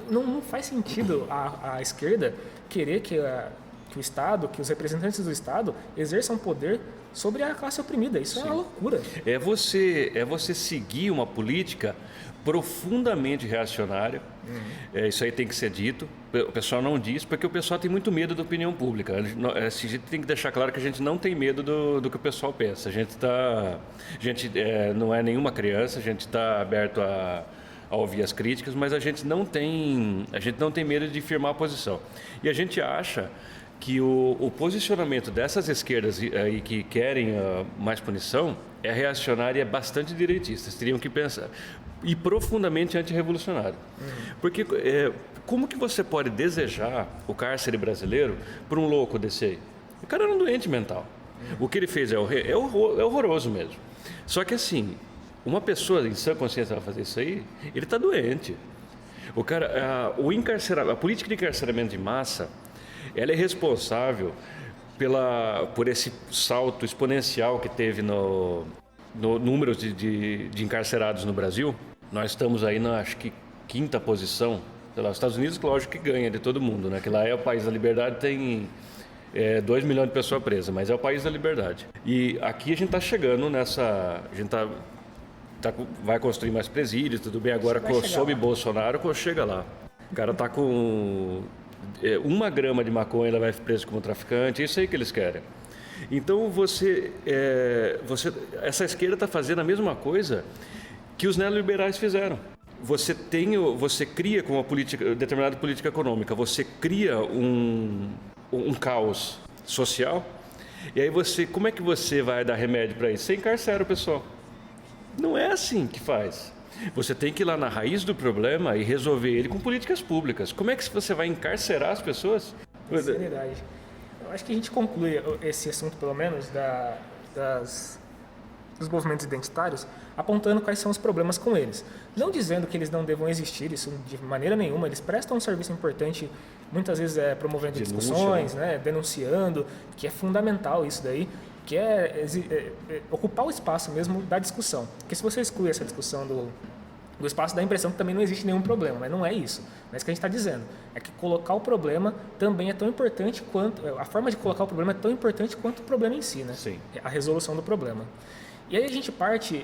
Não faz sentido a esquerda querer que o Estado, que os representantes do Estado exerçam poder sobre a classe oprimida. Isso é uma loucura. É você seguir uma política profundamente reacionária. Isso aí tem que ser dito. O pessoal não diz, porque o pessoal tem muito medo da opinião pública. A gente tem que deixar claro que a gente não tem medo do que o pessoal pensa. A gente não é nenhuma criança, a gente está aberto a ouvir as críticas, mas a gente não tem medo de firmar a posição. E a gente acha que o posicionamento dessas esquerdas aí que querem mais punição é reacionário e é bastante direitista. Eles teriam que pensar. E profundamente antirrevolucionário. Porque como que você pode desejar o cárcere brasileiro para um louco desse aí? O cara era um doente mental. O que ele fez é horroroso mesmo. Só que assim, uma pessoa em sã consciência vai fazer isso aí, ele está doente. A política de encarceramento de massa, ela é responsável por esse salto exponencial que teve no número de encarcerados no Brasil. Nós estamos aí na, acho que, 5ª posição. Sei lá, os Estados Unidos, lógico que ganha de todo mundo, né? Que lá é o país da liberdade, tem 2 milhões de pessoas presas, mas é o país da liberdade. E aqui a gente está chegando nessa... A gente vai construir mais presídios, tudo bem, agora sob Bolsonaro, chega lá. O cara está com 1 grama de maconha, ele vai preso como traficante, isso aí que eles querem. Então essa esquerda está fazendo a mesma coisa que os neoliberais fizeram. Você cria com uma determinada política econômica, você cria um caos social, e aí como é que você vai dar remédio para isso? Você encarcera o pessoal. Não é assim que faz. Você tem que ir lá na raiz do problema e resolver ele com políticas públicas. Como é que você vai encarcerar as pessoas? Seriedade. Eu acho que a gente conclui esse assunto, pelo menos, dos movimentos identitários, apontando quais são os problemas com eles. Não dizendo que eles não devam existir, isso de maneira nenhuma. Eles prestam um serviço importante, muitas vezes promovendo discussões, né? Denunciando, que é fundamental isso daí, que é ocupar o espaço mesmo da discussão. Porque se você exclui essa discussão do espaço, dá a impressão que também não existe nenhum problema, mas não é isso. Não é isso que a gente está dizendo. É que colocar o problema também é tão importante quanto... A forma de colocar o problema é tão importante quanto o problema em si, né? Sim. A resolução do problema. E aí a gente parte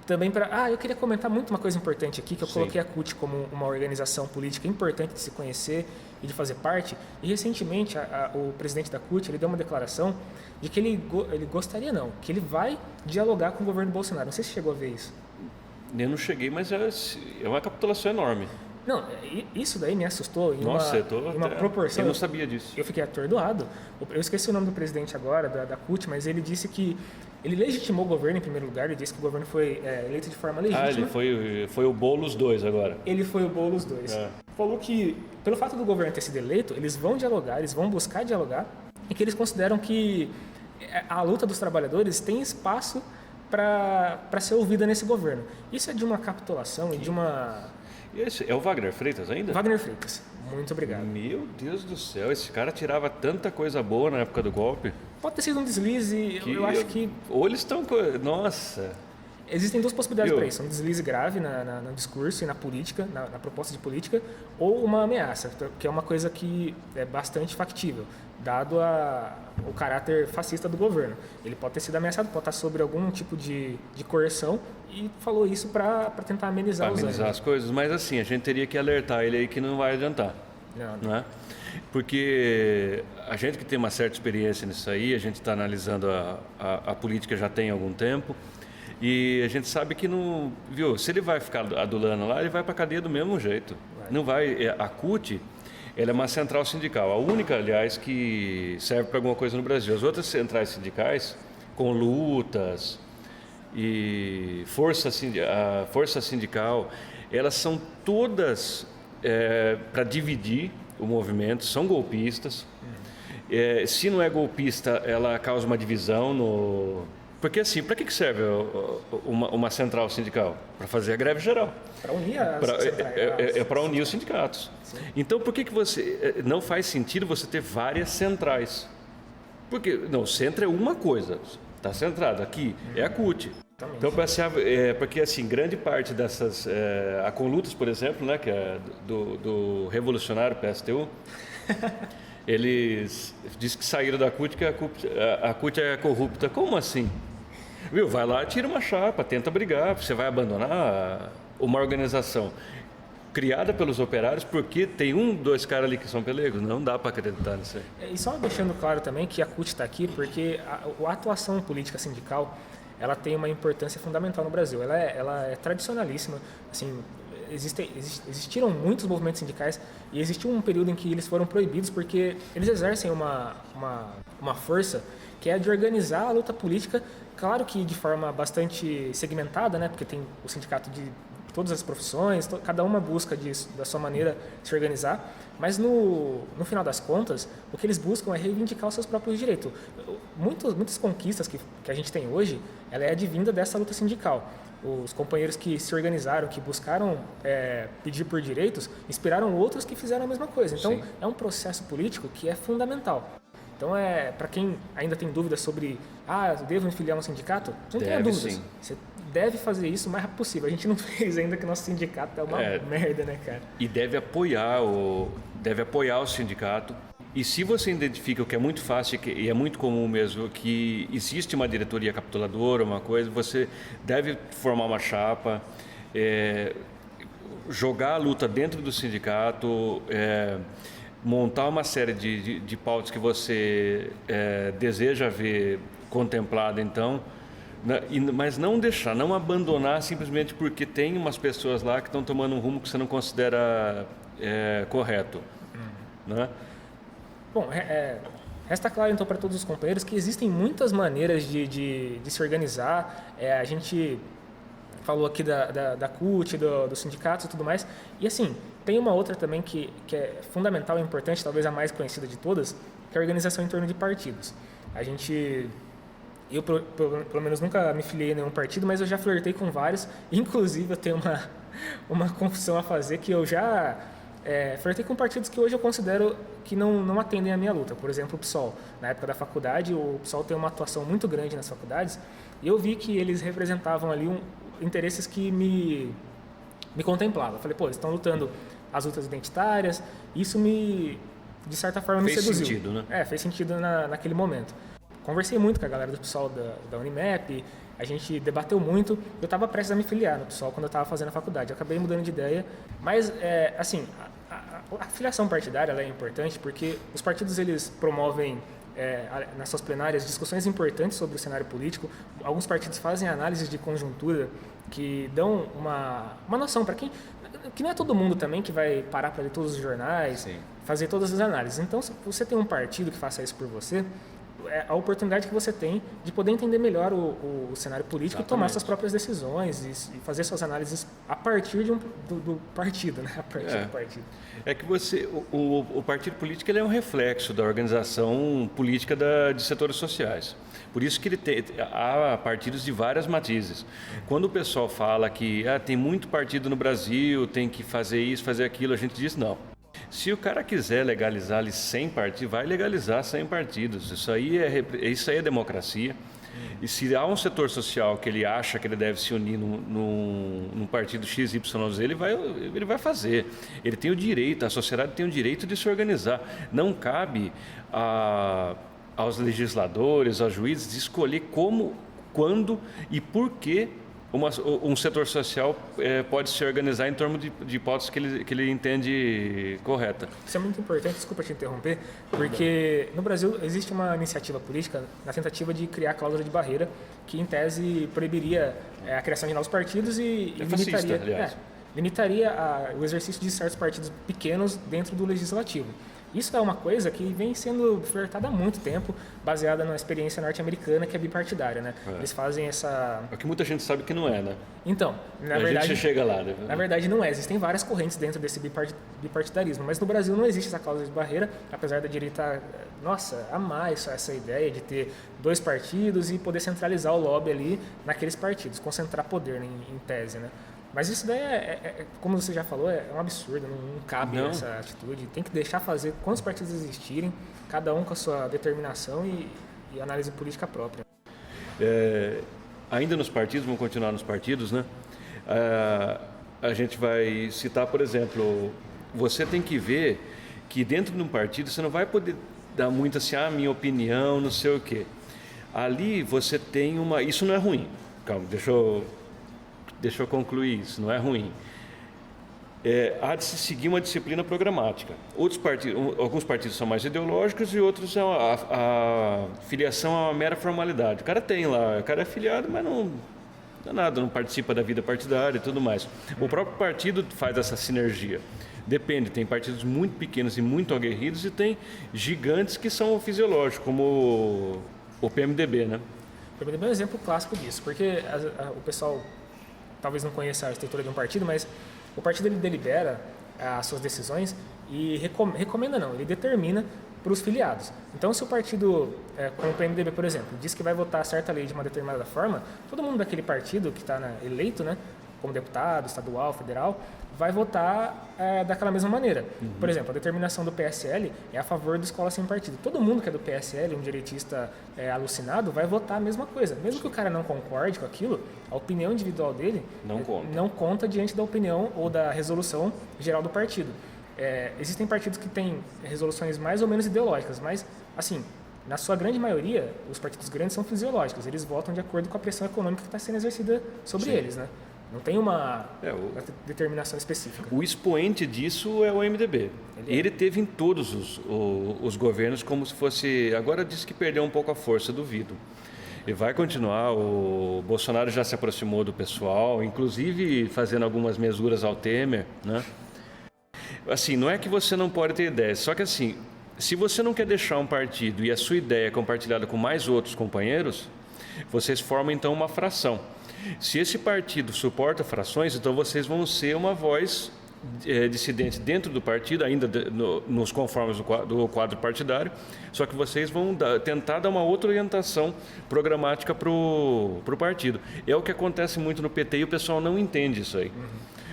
também para... eu queria comentar muito uma coisa importante aqui, que eu coloquei a CUT como uma organização política importante de se conhecer e de fazer parte. E recentemente o presidente da CUT, ele deu uma declaração de que ele gostaria, que ele vai dialogar com o governo Bolsonaro. Não sei se chegou a ver isso. Eu não cheguei, mas é uma capitulação enorme. Não, isso daí me assustou em uma proporção. Eu não sabia disso. Eu fiquei atordoado. Eu esqueci o nome do presidente agora, da CUT, mas ele disse que ele legitimou o governo em primeiro lugar. Ele disse que o governo foi eleito de forma legítima. Ele foi o Boulos 2 agora. Ele foi o Boulos 2. Falou que, pelo fato do governo ter sido eleito, eles vão dialogar, eles vão buscar dialogar, e que eles consideram que a luta dos trabalhadores tem espaço para ser ouvida nesse governo. Isso é de uma capitulação e de uma... Esse é o Wagner Freitas ainda? Wagner Freitas. Muito obrigado. Meu Deus do céu, esse cara tirava tanta coisa boa na época do golpe. Pode ter sido um deslize, eu acho que... Ou eles estão... Nossa... Existem 2 possibilidades para isso. Um deslize grave no discurso e na política, na proposta de política, ou uma ameaça, que é uma coisa que é bastante factível, dado o caráter fascista do governo. Ele pode ter sido ameaçado, pode estar sobre algum tipo de coerção, e falou isso para tentar amenizar os ânimos. As coisas, mas assim, a gente teria que alertar ele aí que não vai adiantar. Não é? Porque a gente que tem uma certa experiência nisso aí, a gente está analisando a política já tem algum tempo, e a gente sabe que não... Se ele vai ficar adulando lá, ele vai para a cadeia do mesmo jeito. Não vai... A CUT, ela é uma central sindical. A única, aliás, que serve para alguma coisa no Brasil. As outras centrais sindicais, com lutas e a força sindical, elas são todas para dividir o movimento, são golpistas. Se não é golpista, ela causa uma divisão Porque assim, para que serve uma central sindical? Para fazer a greve geral. Para unir as É para unir os sindicatos. Sim. Então, por que você não faz sentido você ter várias centrais? Porque, não, o centro é uma coisa, está centrado aqui, é a CUT. Então, porque assim, grande parte dessas, a Conlutas, por exemplo, né, que é do revolucionário PSTU, eles dizem que saíram da CUT, que a CUT é corrupta. Como assim? Viu? Vai lá, tira uma chapa, tenta brigar, você vai abandonar uma organização criada pelos operários porque tem 2 caras ali que são pelegos. Não dá para acreditar nisso aí. E só deixando claro também que a CUT está aqui porque a atuação política sindical, ela tem uma importância fundamental no Brasil. Ela é tradicionalíssima. Assim, existiram muitos movimentos sindicais e existiu um período em que eles foram proibidos porque eles exercem uma força que é de organizar a luta política, claro que de forma bastante segmentada, né? Porque tem o sindicato de todas as profissões, cada uma busca da sua maneira de se organizar, mas no final das contas, o que eles buscam é reivindicar os seus próprios direitos. Muitas conquistas que a gente tem hoje, ela é advinda dessa luta sindical. Os companheiros que se organizaram, que buscaram pedir por direitos, inspiraram outros que fizeram a mesma coisa. Então, é um processo político que é fundamental. Então, para quem ainda tem dúvidas sobre, devo me filiar a um sindicato, não tenha dúvidas. Sim. Você deve fazer isso o mais rápido possível. A gente não fez ainda que o nosso sindicato é uma merda, né, cara? E deve apoiar o sindicato. E se você identifica o que é muito fácil e é muito comum mesmo, que existe uma diretoria capituladora, uma coisa, você deve formar uma chapa, jogar a luta dentro do sindicato, montar uma série de pautas que você deseja ver contemplada, então, mas não deixar, não abandonar simplesmente porque tem umas pessoas lá que estão tomando um rumo que você não considera correto, né? Bom, resta claro então para todos os companheiros que existem muitas maneiras de se organizar. A gente falou aqui da CUT, dos sindicatos e tudo mais. E assim, tem uma outra também que é fundamental e importante, talvez a mais conhecida de todas, que é a organização em torno de partidos. Eu, pelo menos, nunca me filiei a nenhum partido, mas eu já flertei com vários. Inclusive, eu tenho uma confissão a fazer que eu já flertei com partidos que hoje eu considero que não atendem à minha luta. Por exemplo, o PSOL. Na época da faculdade, o PSOL tem uma atuação muito grande nas faculdades e eu vi que eles representavam ali interesses que me contemplavam. Eu falei, eles estão lutando as lutas identitárias. Isso de certa forma, me seduziu. Fez sentido, né? Fez sentido naquele momento. Conversei muito com a galera do PSOL da Unimap, a gente debateu muito. Eu estava prestes a me filiar no PSOL quando eu estava fazendo a faculdade. Eu acabei mudando de ideia, mas, assim, a filiação partidária ela é importante porque os partidos eles promovem nas suas plenárias discussões importantes sobre o cenário político. Alguns partidos fazem análises de conjuntura que dão uma noção para quem... Que não é todo mundo também que vai parar para ler todos os jornais, sim, fazer todas as análises. Então, se você tem um partido que faça isso por você, é a oportunidade que você tem de poder entender melhor o cenário político. Exatamente. E tomar suas próprias decisões e fazer suas análises a partir do partido, né? A partir do partido. É que o partido político ele é um reflexo da organização política de setores sociais. Por isso que há partidos de várias matizes. Quando o pessoal fala que tem muito partido no Brasil, tem que fazer isso, fazer aquilo, a gente diz não. Se o cara quiser legalizar ali 100 partidos, vai legalizar 100 partidos. Isso aí é democracia. E se há um setor social que ele acha que ele deve se unir num partido XYZ, ele vai fazer. Ele tem o direito, a sociedade tem o direito de se organizar. Não cabe aos legisladores, aos juízes, de escolher como, quando e por que um setor social pode se organizar em torno de hipóteses que ele entende correta. Isso é muito importante, desculpa te interromper, porque no Brasil existe uma iniciativa política na tentativa de criar a cláusula de barreira que, em tese, proibiria a criação de novos partidos e limitaria o exercício de certos partidos pequenos dentro do legislativo. Isso é uma coisa que vem sendo flertada há muito tempo, baseada na experiência norte-americana, que é bipartidária, né? Eles fazem essa... É que muita gente sabe que não é, né? Então, na a verdade... gente chega lá, né? Na verdade não é, existem várias correntes dentro desse bipartidarismo, mas no Brasil não existe essa cláusula de barreira, apesar da direita, amar essa ideia de ter 2 partidos e poder centralizar o lobby ali naqueles partidos, concentrar poder em tese, né? Mas isso daí como você já falou, é um absurdo, não cabe essa atitude. Tem que deixar fazer quantos partidos existirem, cada um com a sua determinação e análise política própria. Ainda nos partidos, vamos continuar nos partidos, né? A gente vai citar, por exemplo, você tem que ver que dentro de um partido você não vai poder dar muito assim, minha opinião, não sei o quê. Ali você tem uma... Isso não é ruim. Calma, deixa eu concluir isso, não é ruim. Há de se seguir uma disciplina programática. Alguns partidos são mais ideológicos e outros a filiação é uma mera formalidade. O cara tem lá, o cara é filiado, mas não é nada, não participa da vida partidária e tudo mais. O próprio partido faz essa sinergia. Depende, tem partidos muito pequenos e muito aguerridos e tem gigantes que são fisiológicos, como o PMDB, né? O PMDB é um exemplo clássico disso, porque o pessoal talvez não conheça a estrutura de um partido, mas o partido ele delibera as suas decisões e recomenda não, ele determina para os filiados. Então, se o partido, como o PMDB, por exemplo, diz que vai votar certa lei de uma determinada forma, todo mundo daquele partido que está eleito, né, como deputado, estadual, federal, vai votar daquela mesma maneira. Por exemplo, a determinação do PSL é a favor da escola sem partido. Todo mundo que é do PSL, um direitista alucinado, vai votar a mesma coisa. Mesmo que o cara não concorde com aquilo, a opinião individual dele não conta diante da opinião ou da resolução geral do partido. Existem partidos que têm resoluções mais ou menos ideológicas, mas, assim, na sua grande maioria, os partidos grandes são fisiológicos. Eles votam de acordo com a pressão econômica que está sendo exercida sobre eles, né? Não tem uma determinação específica. O expoente disso é o MDB. Ele teve em todos os governos como se fosse... Agora diz que perdeu um pouco a força, duvido. E vai continuar. O Bolsonaro já se aproximou do pessoal, inclusive fazendo algumas mesuras ao Temer, né? Assim, não é que você não pode ter ideias, só que assim, se você não quer deixar um partido e a sua ideia é compartilhada com mais outros companheiros, vocês formam então uma fração. Se esse partido suporta frações, então vocês vão ser uma voz dissidente dentro do partido, ainda nos conformes do quadro partidário, só que vocês vão tentar dar uma outra orientação programática para o partido. É o que acontece muito no PT e o pessoal não entende isso aí.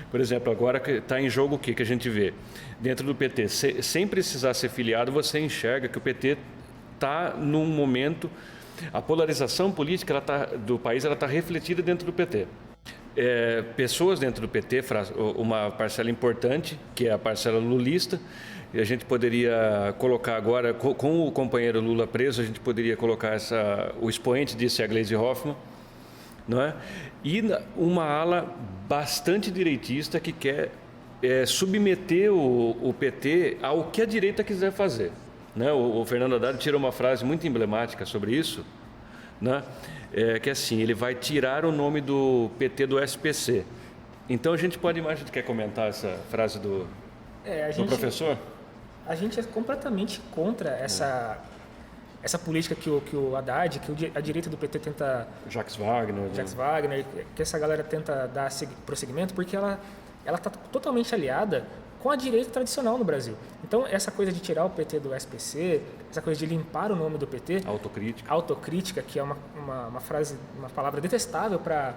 Por exemplo, agora que está em jogo o que a gente vê? Dentro do PT, sem precisar ser filiado, você enxerga que o PT está num momento... A polarização política do país está refletida dentro do PT. Pessoas dentro do PT, uma parcela importante, que é a parcela lulista, e a gente poderia colocar agora, com o companheiro Lula preso, a gente poderia colocar o expoente disso é a Gleisi Hoffmann, não é? E uma ala bastante direitista que quer submeter o PT ao que a direita quiser fazer. Né? O Fernando Haddad tirou uma frase muito emblemática sobre isso, né? Que é assim, ele vai tirar o nome do PT do SPC. Então a gente pode imaginar, quer comentar essa frase do professor? A gente é completamente contra essa política que o Haddad, que a direita do PT tenta... Jacques Wagner, que essa galera tenta dar prosseguimento, porque ela está totalmente aliada com a direita tradicional no Brasil. Então, essa coisa de tirar o PT do SPC, essa coisa de limpar o nome do PT... Autocrítica, que é uma frase, uma palavra detestável para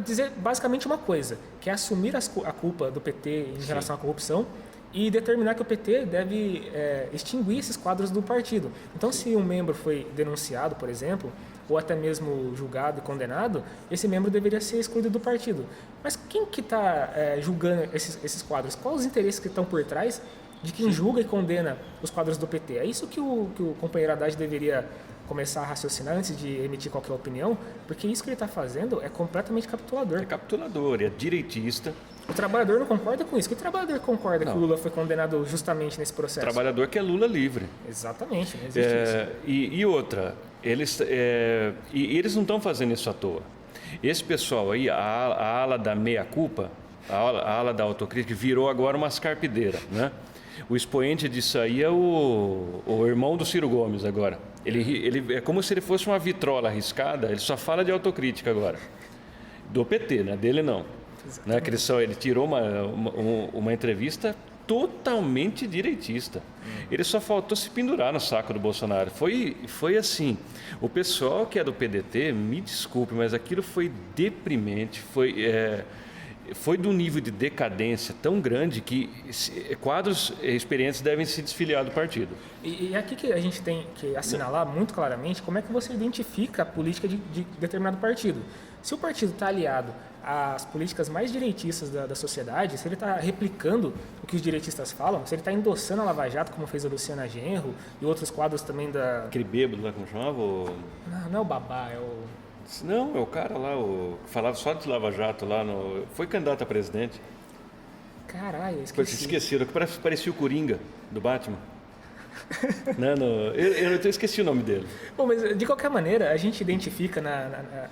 dizer basicamente uma coisa, que é assumir a culpa do PT em relação à corrupção e determinar que o PT deve extinguir esses quadros do partido. Então, se um membro foi denunciado, por exemplo, ou até mesmo julgado e condenado, esse membro deveria ser excluído do partido. Mas quem que está julgando esses quadros? Quais os interesses que estão por trás de quem julga e condena os quadros do PT? É isso que o companheiro Haddad deveria começar a raciocinar antes de emitir qualquer opinião, porque isso que ele está fazendo é completamente capitulador. É capitulador, é direitista. O trabalhador não concorda com isso. Que trabalhador concorda que o Lula foi condenado justamente nesse processo? O trabalhador quer Lula livre. Exatamente, não existe isso. E outra, eles não estão fazendo isso à toa. Esse pessoal aí, a ala da meia-culpa, a ala da autocrítica, virou agora uma escarpideira, né? O expoente disso aí é o irmão do Ciro Gomes agora. Ele é como se ele fosse uma vitrola arriscada, ele só fala de autocrítica agora. Do PT, né? Dele não. Né? Ele tirou uma entrevista totalmente direitista. Ele só faltou se pendurar no saco do Bolsonaro. Foi assim. O pessoal que é do PDT, me desculpe, mas aquilo foi deprimente, foi de um nível de decadência tão grande que quadros experientes devem se desfiliar do partido. E aqui que a gente tem que assinalar muito claramente como é que você identifica a política de determinado partido. Se o partido está aliado às políticas mais direitistas da sociedade, se ele está replicando o que os direitistas falam, se ele está endossando a Lava Jato, como fez a Luciana Genro e outros quadros também da... Aquele bêbado lá, como chamava? Não é o Babá, é o... Não, é o cara lá, que falava só de Lava Jato lá, foi candidato a presidente. Caralho, eu esqueci. Esqueceram, que parecia o Coringa, do Batman. Eu esqueci o nome dele. Bom, mas de qualquer maneira, a gente identifica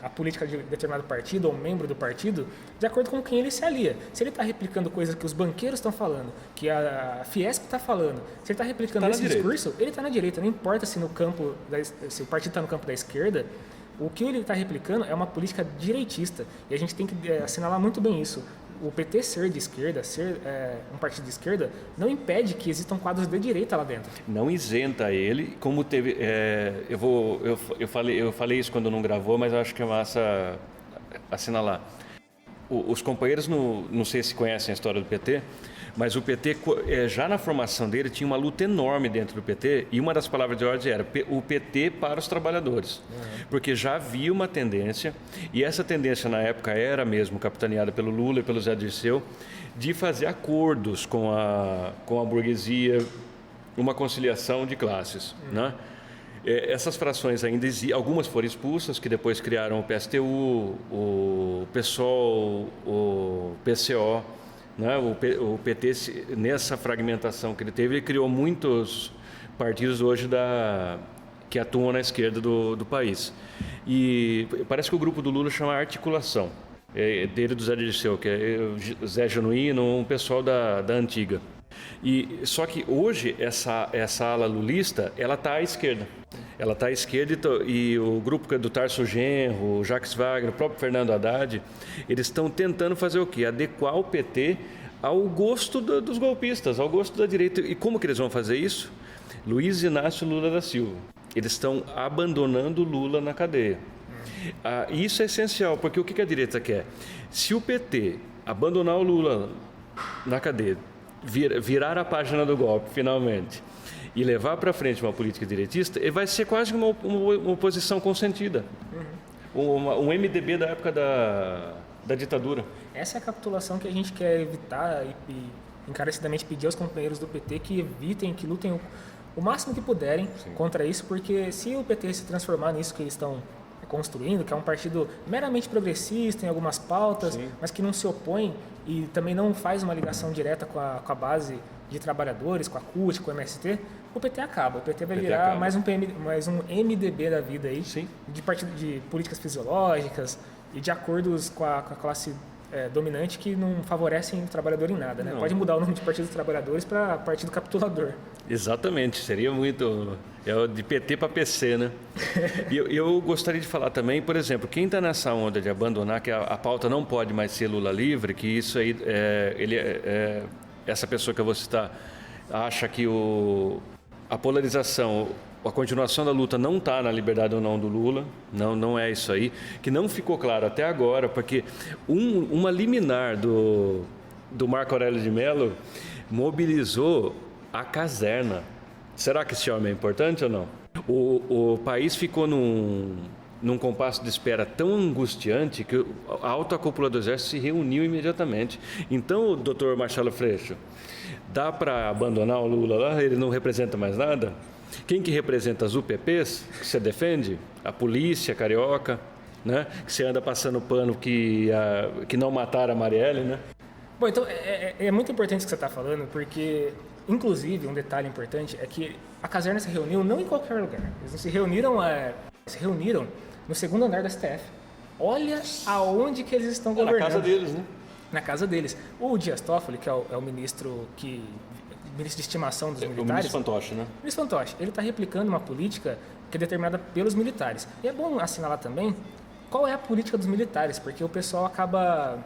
a política de determinado partido ou membro do partido de acordo com quem ele se alia. Se ele está replicando coisas que os banqueiros estão falando, que a Fiesp está falando, se ele está replicando esse discurso, ele está na direita. Não importa se se o partido está no campo da esquerda, o que ele está replicando é uma política direitista. E a gente tem que assinalar muito bem isso. O PT ser de esquerda, ser um partido de esquerda, não impede que existam quadros de direita lá dentro. Não isenta ele, como teve... Eu falei isso quando não gravou, mas eu acho que é massa assinalar. Os companheiros, não sei se conhecem a história do PT, mas o PT, já na formação dele, tinha uma luta enorme dentro do PT, e uma das palavras de ordem era o PT para os trabalhadores. Porque já havia uma tendência, e essa tendência na época era mesmo capitaneada pelo Lula e pelo Zé Dirceu, de fazer acordos com a burguesia, uma conciliação de classes, né? Essas frações ainda existem, algumas foram expulsas, que depois criaram o PSTU, o PSOL, o PCO, né? O PT, nessa fragmentação que ele teve, ele criou muitos partidos hoje que atuam na esquerda do país. E parece que o grupo do Lula chama Articulação, dele do Zé Dirceu, que é o Zé Genuíno, um pessoal da antiga. Só que hoje essa ala lulista, ela está à esquerda. Ela está à esquerda e o grupo do Tarso Genro, o Jacques Wagner, o próprio Fernando Haddad, eles estão tentando fazer o quê? Adequar o PT ao gosto dos golpistas, ao gosto da direita. E como que eles vão fazer isso? Luiz Inácio Lula da Silva. Eles estão abandonando Lula na cadeia. Isso é essencial, porque o que a direita quer? Se o PT abandonar o Lula na cadeia, virar a página do golpe, finalmente, e levar para frente uma política direitista, ele vai ser quase uma oposição consentida. Um MDB da época da ditadura. Essa é a capitulação que a gente quer evitar e encarecidamente pedir aos companheiros do PT que evitem, que lutem o máximo que puderem contra isso, porque se o PT se transformar nisso que eles estão construindo, que é um partido meramente progressista em algumas pautas, mas que não se opõe e também não faz uma ligação direta com a base de trabalhadores, com a CUT, com o MST, o PT acaba. O PT vai virar mais um MDB da vida aí, de partido de políticas fisiológicas e de acordos com a classe dominante que não favorecem o trabalhador em nada, né? Pode mudar o nome de Partido dos Trabalhadores para Partido Capitulador. Exatamente, seria muito... de PT para PC, né? E eu gostaria de falar também, por exemplo, quem está nessa onda de abandonar, que a pauta não pode mais ser Lula livre, que isso aí, essa pessoa que eu vou citar, acha que a polarização, a continuação da luta não está na liberdade ou não do Lula, não é isso aí, que não ficou claro até agora, porque uma liminar do Marco Aurélio de Mello mobilizou a caserna. Será que esse homem é importante ou não? O país ficou num compasso de espera tão angustiante que a alta cúpula do Exército se reuniu imediatamente. Então, doutor Marcelo Freixo, dá para abandonar o Lula lá? Ele não representa mais nada? Quem que representa as UPPs que você defende? A polícia carioca, né? Que você anda passando pano que não mataram a Marielle, né? Bom, então é muito importante o que você está falando, porque, inclusive, um detalhe importante é que a caserna se reuniu não em qualquer lugar. Eles se reuniram no segundo andar da STF. Olha aonde que eles estão governando. Na casa deles, né? Na casa deles. O Dias Toffoli, que é o ministro ministro de estimação dos O militares. ministro Fantoche, né? O ministro Fantoche, ele está replicando uma política que é determinada pelos militares. E é bom assinalar também qual é a política dos militares, porque o pessoal acaba,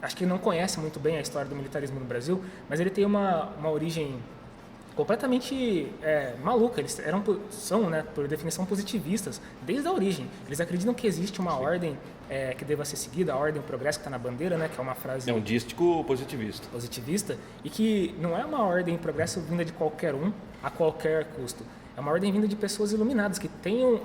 acho que não conhece muito bem a história do militarismo no Brasil, mas ele tem uma origem completamente maluca. Eles são, né, por definição, positivistas desde a origem. Eles acreditam que existe uma ordem que deva ser seguida, a ordem, o progresso que está na bandeira, né, que é uma frase... É um dístico positivista. Positivista, e que não é uma ordem, progresso vinda de qualquer um, a qualquer custo. É uma ordem vinda de pessoas iluminadas, que tenham...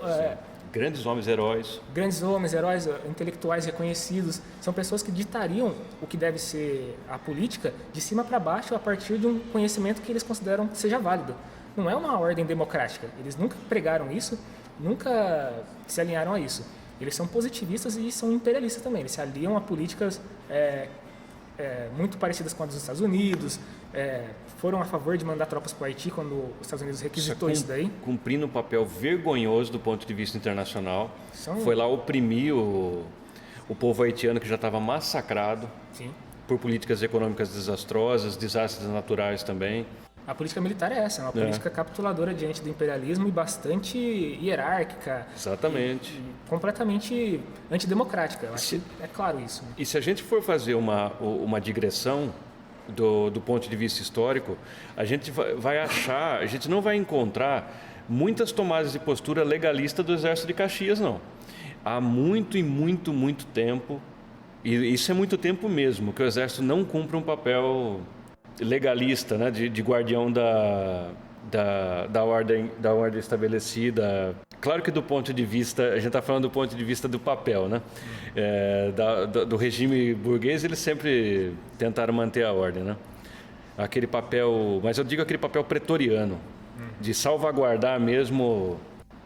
Grandes homens heróis. Grandes homens, heróis, intelectuais reconhecidos, são pessoas que ditariam o que deve ser a política de cima para baixo a partir de um conhecimento que eles consideram que seja válido. Não é uma ordem democrática, eles nunca pregaram isso, nunca se alinharam a isso. Eles são positivistas e são imperialistas também, eles se aliam a políticas muito parecidas com as dos Estados Unidos, foram a favor de mandar tropas para o Haiti quando os Estados Unidos requisitou isso daí. Cumprindo um papel vergonhoso do ponto de vista internacional. Foi lá oprimir o povo haitiano que já estava massacrado. Sim. Por políticas econômicas desastrosas, desastres naturais também. A política militar é essa, é uma política capituladora diante do imperialismo e bastante hierárquica. Exatamente. E completamente antidemocrática. Eu acho que é claro isso. Né? E se a gente for fazer uma digressão do ponto de vista histórico, a gente vai achar, a gente não vai encontrar muitas tomadas de postura legalista do Exército de Caxias, não. Há muito e muito, muito tempo, e isso é muito tempo mesmo, que o Exército não cumpre um papel legalista, né, de guardião da ordem estabelecida. Claro que do ponto de vista, a gente está falando do ponto de vista do papel, né? Do regime burguês, eles sempre tentaram manter a ordem, né? Aquele papel, mas eu digo aquele papel pretoriano, de salvaguardar mesmo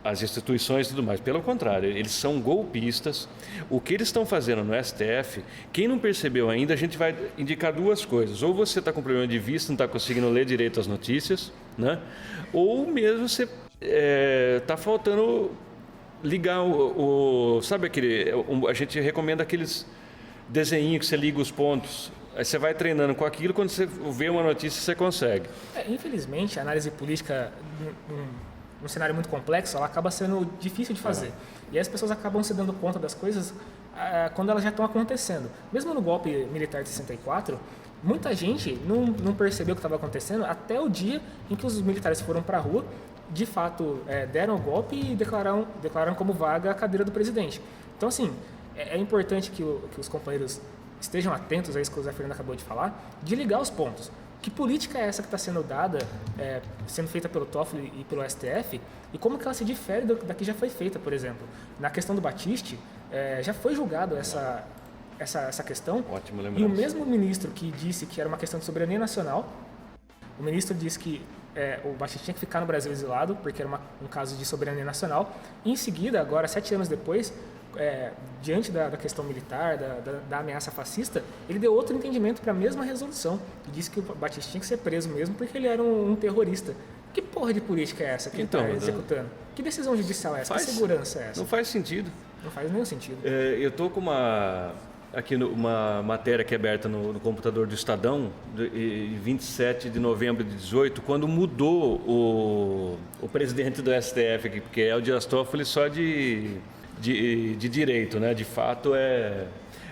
as instituições e tudo mais. Pelo contrário, eles são golpistas. O que eles estão fazendo no STF, quem não percebeu ainda, a gente vai indicar duas coisas. Ou você está com problema de vista, não está conseguindo ler direito as notícias, né? Ou mesmo você está faltando ligar sabe aquele... A gente recomenda aqueles desenhinhos que você liga os pontos. Aí você vai treinando com aquilo, quando você vê uma notícia, você consegue. Infelizmente, a análise política... um cenário muito complexo, ela acaba sendo difícil de fazer. E aí as pessoas acabam se dando conta das coisas quando elas já estão acontecendo. Mesmo no golpe militar de 64, muita gente não percebeu o que estava acontecendo até o dia em que os militares foram para a rua, de fato deram o golpe e declararam como vaga a cadeira do presidente. Então, assim, é importante que os companheiros estejam atentos a isso que o Zé Fernando acabou de falar, de ligar os pontos. Que política é essa que está sendo dada, sendo feita pelo Toffoli e pelo STF, e como que ela se difere da que já foi feita, por exemplo? Na questão do Batiste, já foi julgado essa questão. Ótimo lembrança. E o mesmo ministro que disse que era uma questão de soberania nacional, o ministro disse que o Batiste tinha que ficar no Brasil exilado, porque era um caso de soberania nacional. E em seguida, agora, 7 anos depois, diante da questão militar, da ameaça fascista, ele deu outro entendimento para a mesma resolução e disse que o Batista tinha que ser preso mesmo porque ele era um terrorista. Que porra de política é essa que ele está executando? Que decisão judicial é essa? Que segurança é essa? Não faz sentido. Não faz nenhum sentido. Eu estou com uma matéria que é aberta no computador do Estadão, de 27 de novembro de 18, quando mudou o presidente do STF, porque é o Dias Toffoli só de direito, né? De fato,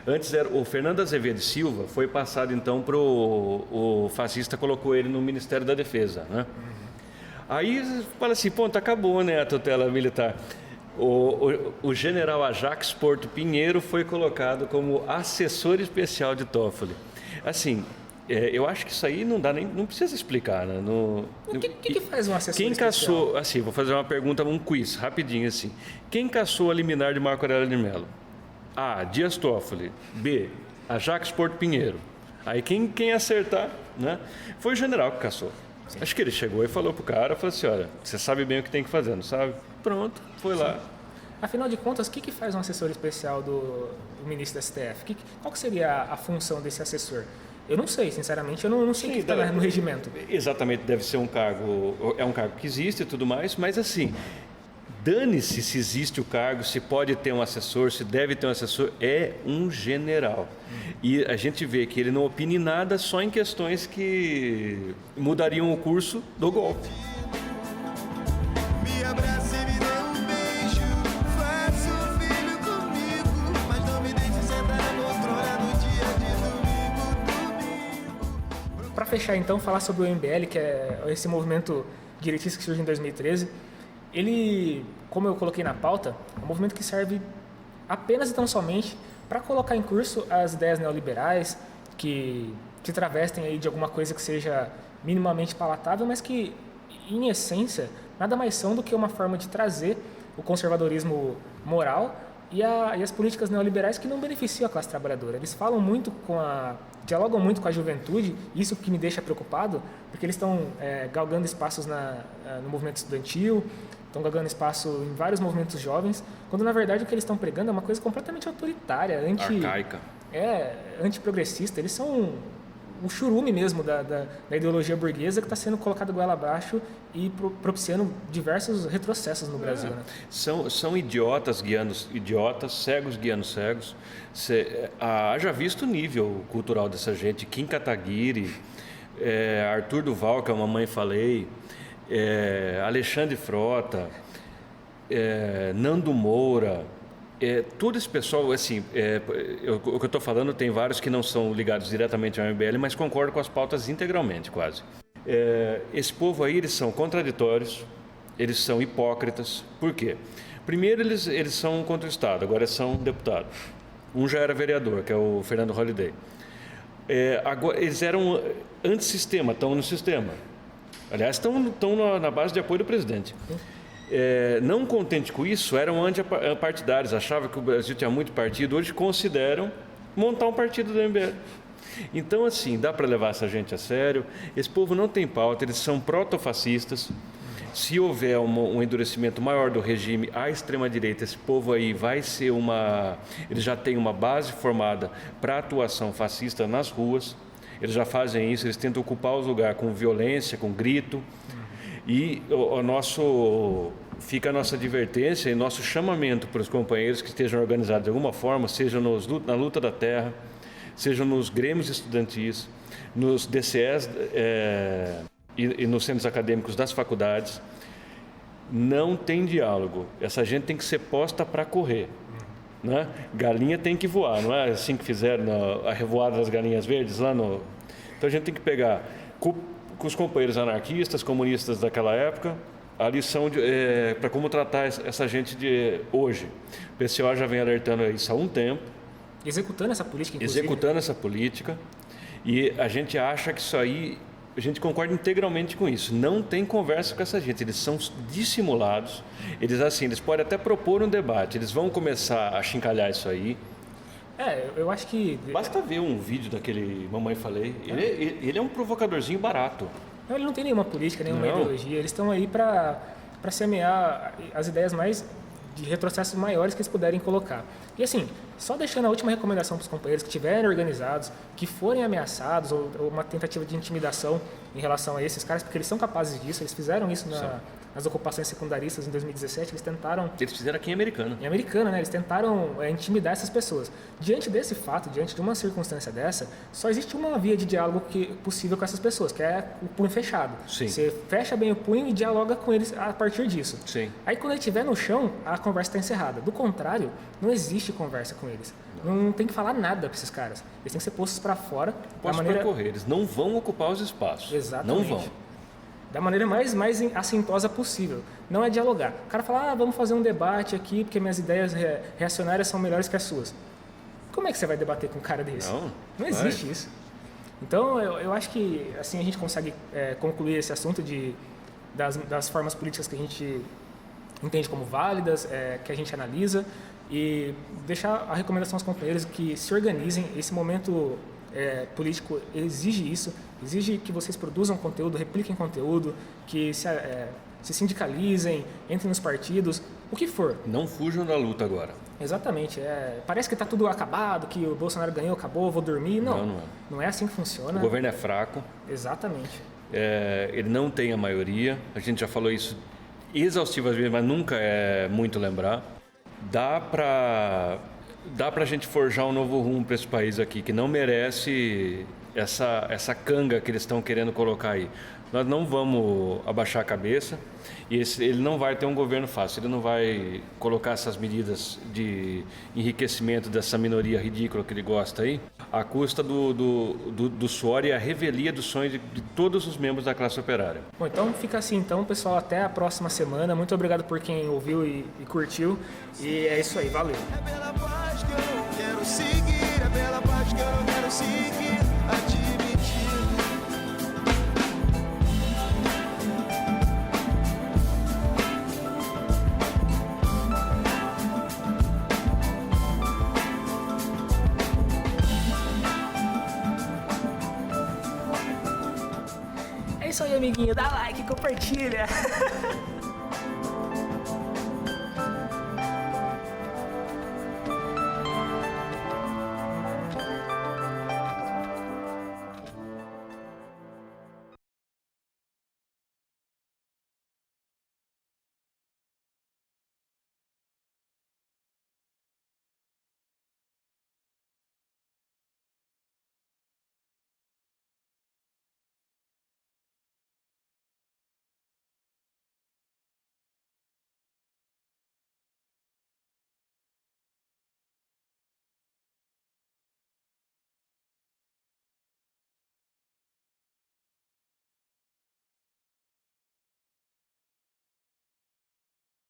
antes era o Fernando Azevedo Silva, foi passado então para o fascista, colocou ele no Ministério da Defesa, né? Aí fala assim, ponto, acabou, né, a tutela militar. O general Ajax Porto Pinheiro foi colocado como assessor especial de Toffoli. Assim, eu acho que isso aí não precisa explicar, né? O que faz um assessor quem especial? Caçou, assim, vou fazer uma pergunta, um quiz, rapidinho assim. Quem caçou a liminar de Marco Aurélio de Mello? A. Dias Toffoli. B. Ajax Porto Pinheiro. Aí quem acertar, né? Foi o general que caçou. Sim. Acho que ele chegou e falou pro cara, falou assim, olha, você sabe bem o que tem que fazer, não sabe? Pronto, foi lá. Afinal de contas, o que faz um assessor especial do ministro da STF? Qual que seria a função desse assessor? Eu não sei, sinceramente, eu não sei o que está no regimento. Exatamente, deve ser um cargo, é um cargo que existe e tudo mais, mas assim, Dane-se se existe o cargo, se pode ter um assessor, se deve ter um assessor, é um general. E a gente vê que ele não opine nada só em questões que mudariam o curso do golpe. Me abraça e me dê um beijo, faça um filho comigo, mas não me deixe sentar na poltrona no dia de domingo. Para fechar então, falar sobre o MBL, que é esse movimento direitista que surge em 2013. Ele, como eu coloquei na pauta, é um movimento que serve apenas e tão somente para colocar em curso as ideias neoliberais que se travestem aí de alguma coisa que seja minimamente palatável, mas que, em essência, nada mais são do que uma forma de trazer o conservadorismo moral e as políticas neoliberais que não beneficiam a classe trabalhadora. Eles falam muito dialogam muito com a juventude, isso que me deixa preocupado, porque eles estão galgando espaços no movimento estudantil, estão galgando espaço em vários movimentos jovens, quando na verdade o que eles estão pregando é uma coisa completamente autoritária, arcaica. Antiprogressista. Eles são um churume mesmo da ideologia burguesa que está sendo colocado goela abaixo e propiciando diversos retrocessos no Brasil. Né? São idiotas guiando idiotas, cegos guiando cegos. Haja visto o nível cultural dessa gente. Kim Kataguiri, Arthur Duval, que a mamãe falei, Alexandre Frota, Nando Moura, todo esse pessoal, assim, o que eu estou falando tem vários que não são ligados diretamente ao MBL, mas concordo com as pautas integralmente, quase. Esse povo aí, eles são contraditórios, eles são hipócritas. Por quê? Primeiro, eles são contra o Estado, agora são deputados. Um já era vereador, que é o Fernando Holliday. Agora, eles eram antissistema, estão no sistema. Aliás, estão na base de apoio do presidente. Não contente com isso, eram antipartidários, achavam que o Brasil tinha muito partido, hoje consideram montar um partido do MBL. Então, assim, dá para levar essa gente a sério. Esse povo não tem pauta, eles são protofascistas. Se houver um endurecimento maior do regime à extrema-direita, esse povo aí vai ser ele já tem uma base formada para atuação fascista nas ruas. Eles já fazem isso, eles tentam ocupar os lugares com violência, com grito. E fica a nossa advertência e nosso chamamento para os companheiros que estejam organizados de alguma forma, seja na luta da terra, seja nos grêmios estudantis, nos DCEs e nos centros acadêmicos das faculdades. Não tem diálogo. Essa gente tem que ser posta para correr. Né? Galinha tem que voar, não é assim que fizeram a revoada das galinhas verdes lá no... Então a gente tem que pegar com os companheiros anarquistas, comunistas daquela época, a lição para como tratar essa gente de hoje. O PCO já vem alertando isso há um tempo. Executando essa política, inclusive. Executando essa política. E a gente acha que isso aí... A gente concorda integralmente com isso. Não tem conversa com essa gente. Eles são dissimulados. Eles podem até propor um debate. Eles vão começar a chincalhar isso aí. Eu acho que... Basta ver um vídeo daquele Mamãe Falei. Ele é um provocadorzinho barato. Não, ele não tem nenhuma política, nenhuma ideologia. Eles estão aí para semear as ideias mais de retrocessos maiores que eles puderem colocar. E assim, só deixando a última recomendação para os companheiros que estiverem organizados, que forem ameaçados ou uma tentativa de intimidação em relação a esses caras, porque eles são capazes disso, eles fizeram isso nas ocupações secundaristas em 2017, eles tentaram... Eles fizeram aqui em Americana. Em Americana, né? Eles tentaram intimidar essas pessoas. Diante desse fato, diante de uma circunstância dessa, só existe uma via de diálogo possível com essas pessoas, que é o punho fechado. Sim. Você fecha bem o punho e dialoga com eles a partir disso. Sim. Aí quando ele estiver no chão, a conversa está encerrada. Do contrário, não existe conversa com eles. Não tem que falar nada para esses caras. Eles têm que ser postos para fora. Para correr. Eles não vão ocupar os espaços. Exatamente. Não vão. Da maneira mais assintosa possível. Não é dialogar. O cara fala, vamos fazer um debate aqui porque minhas ideias reacionárias são melhores que as suas. Como é que você vai debater com um cara desse? Não existe isso. Então, eu acho que assim a gente consegue concluir esse assunto das formas políticas que a gente entende como válidas, que a gente analisa, e deixar a recomendação aos companheiros que se organizem. Esse momento político exige isso, exige que vocês produzam conteúdo, repliquem conteúdo, que se sindicalizem, entrem nos partidos, o que for. Não fujam da luta agora. Exatamente. Parece que está tudo acabado, que o Bolsonaro ganhou, acabou, vou dormir. Não é assim que funciona. O governo é fraco. Exatamente. Ele não tem a maioria. A gente já falou isso exaustivamente, mas nunca é muito lembrar. Dá pra gente forjar um novo rumo para esse país aqui, que não merece essa canga que eles estão querendo colocar aí. Nós não vamos abaixar a cabeça e ele não vai ter um governo fácil, ele não vai colocar essas medidas de enriquecimento dessa minoria ridícula que ele gosta aí, à custa do suor e a revelia dos sonhos de todos os membros da classe operária. Bom, então fica assim então, pessoal, até a próxima semana. Muito obrigado por quem ouviu e curtiu. E é isso aí, valeu. É pela paz que eu não quero seguir, é pela paz que eu não quero seguir, admitir. É isso aí, amiguinho. Dá like, compartilha.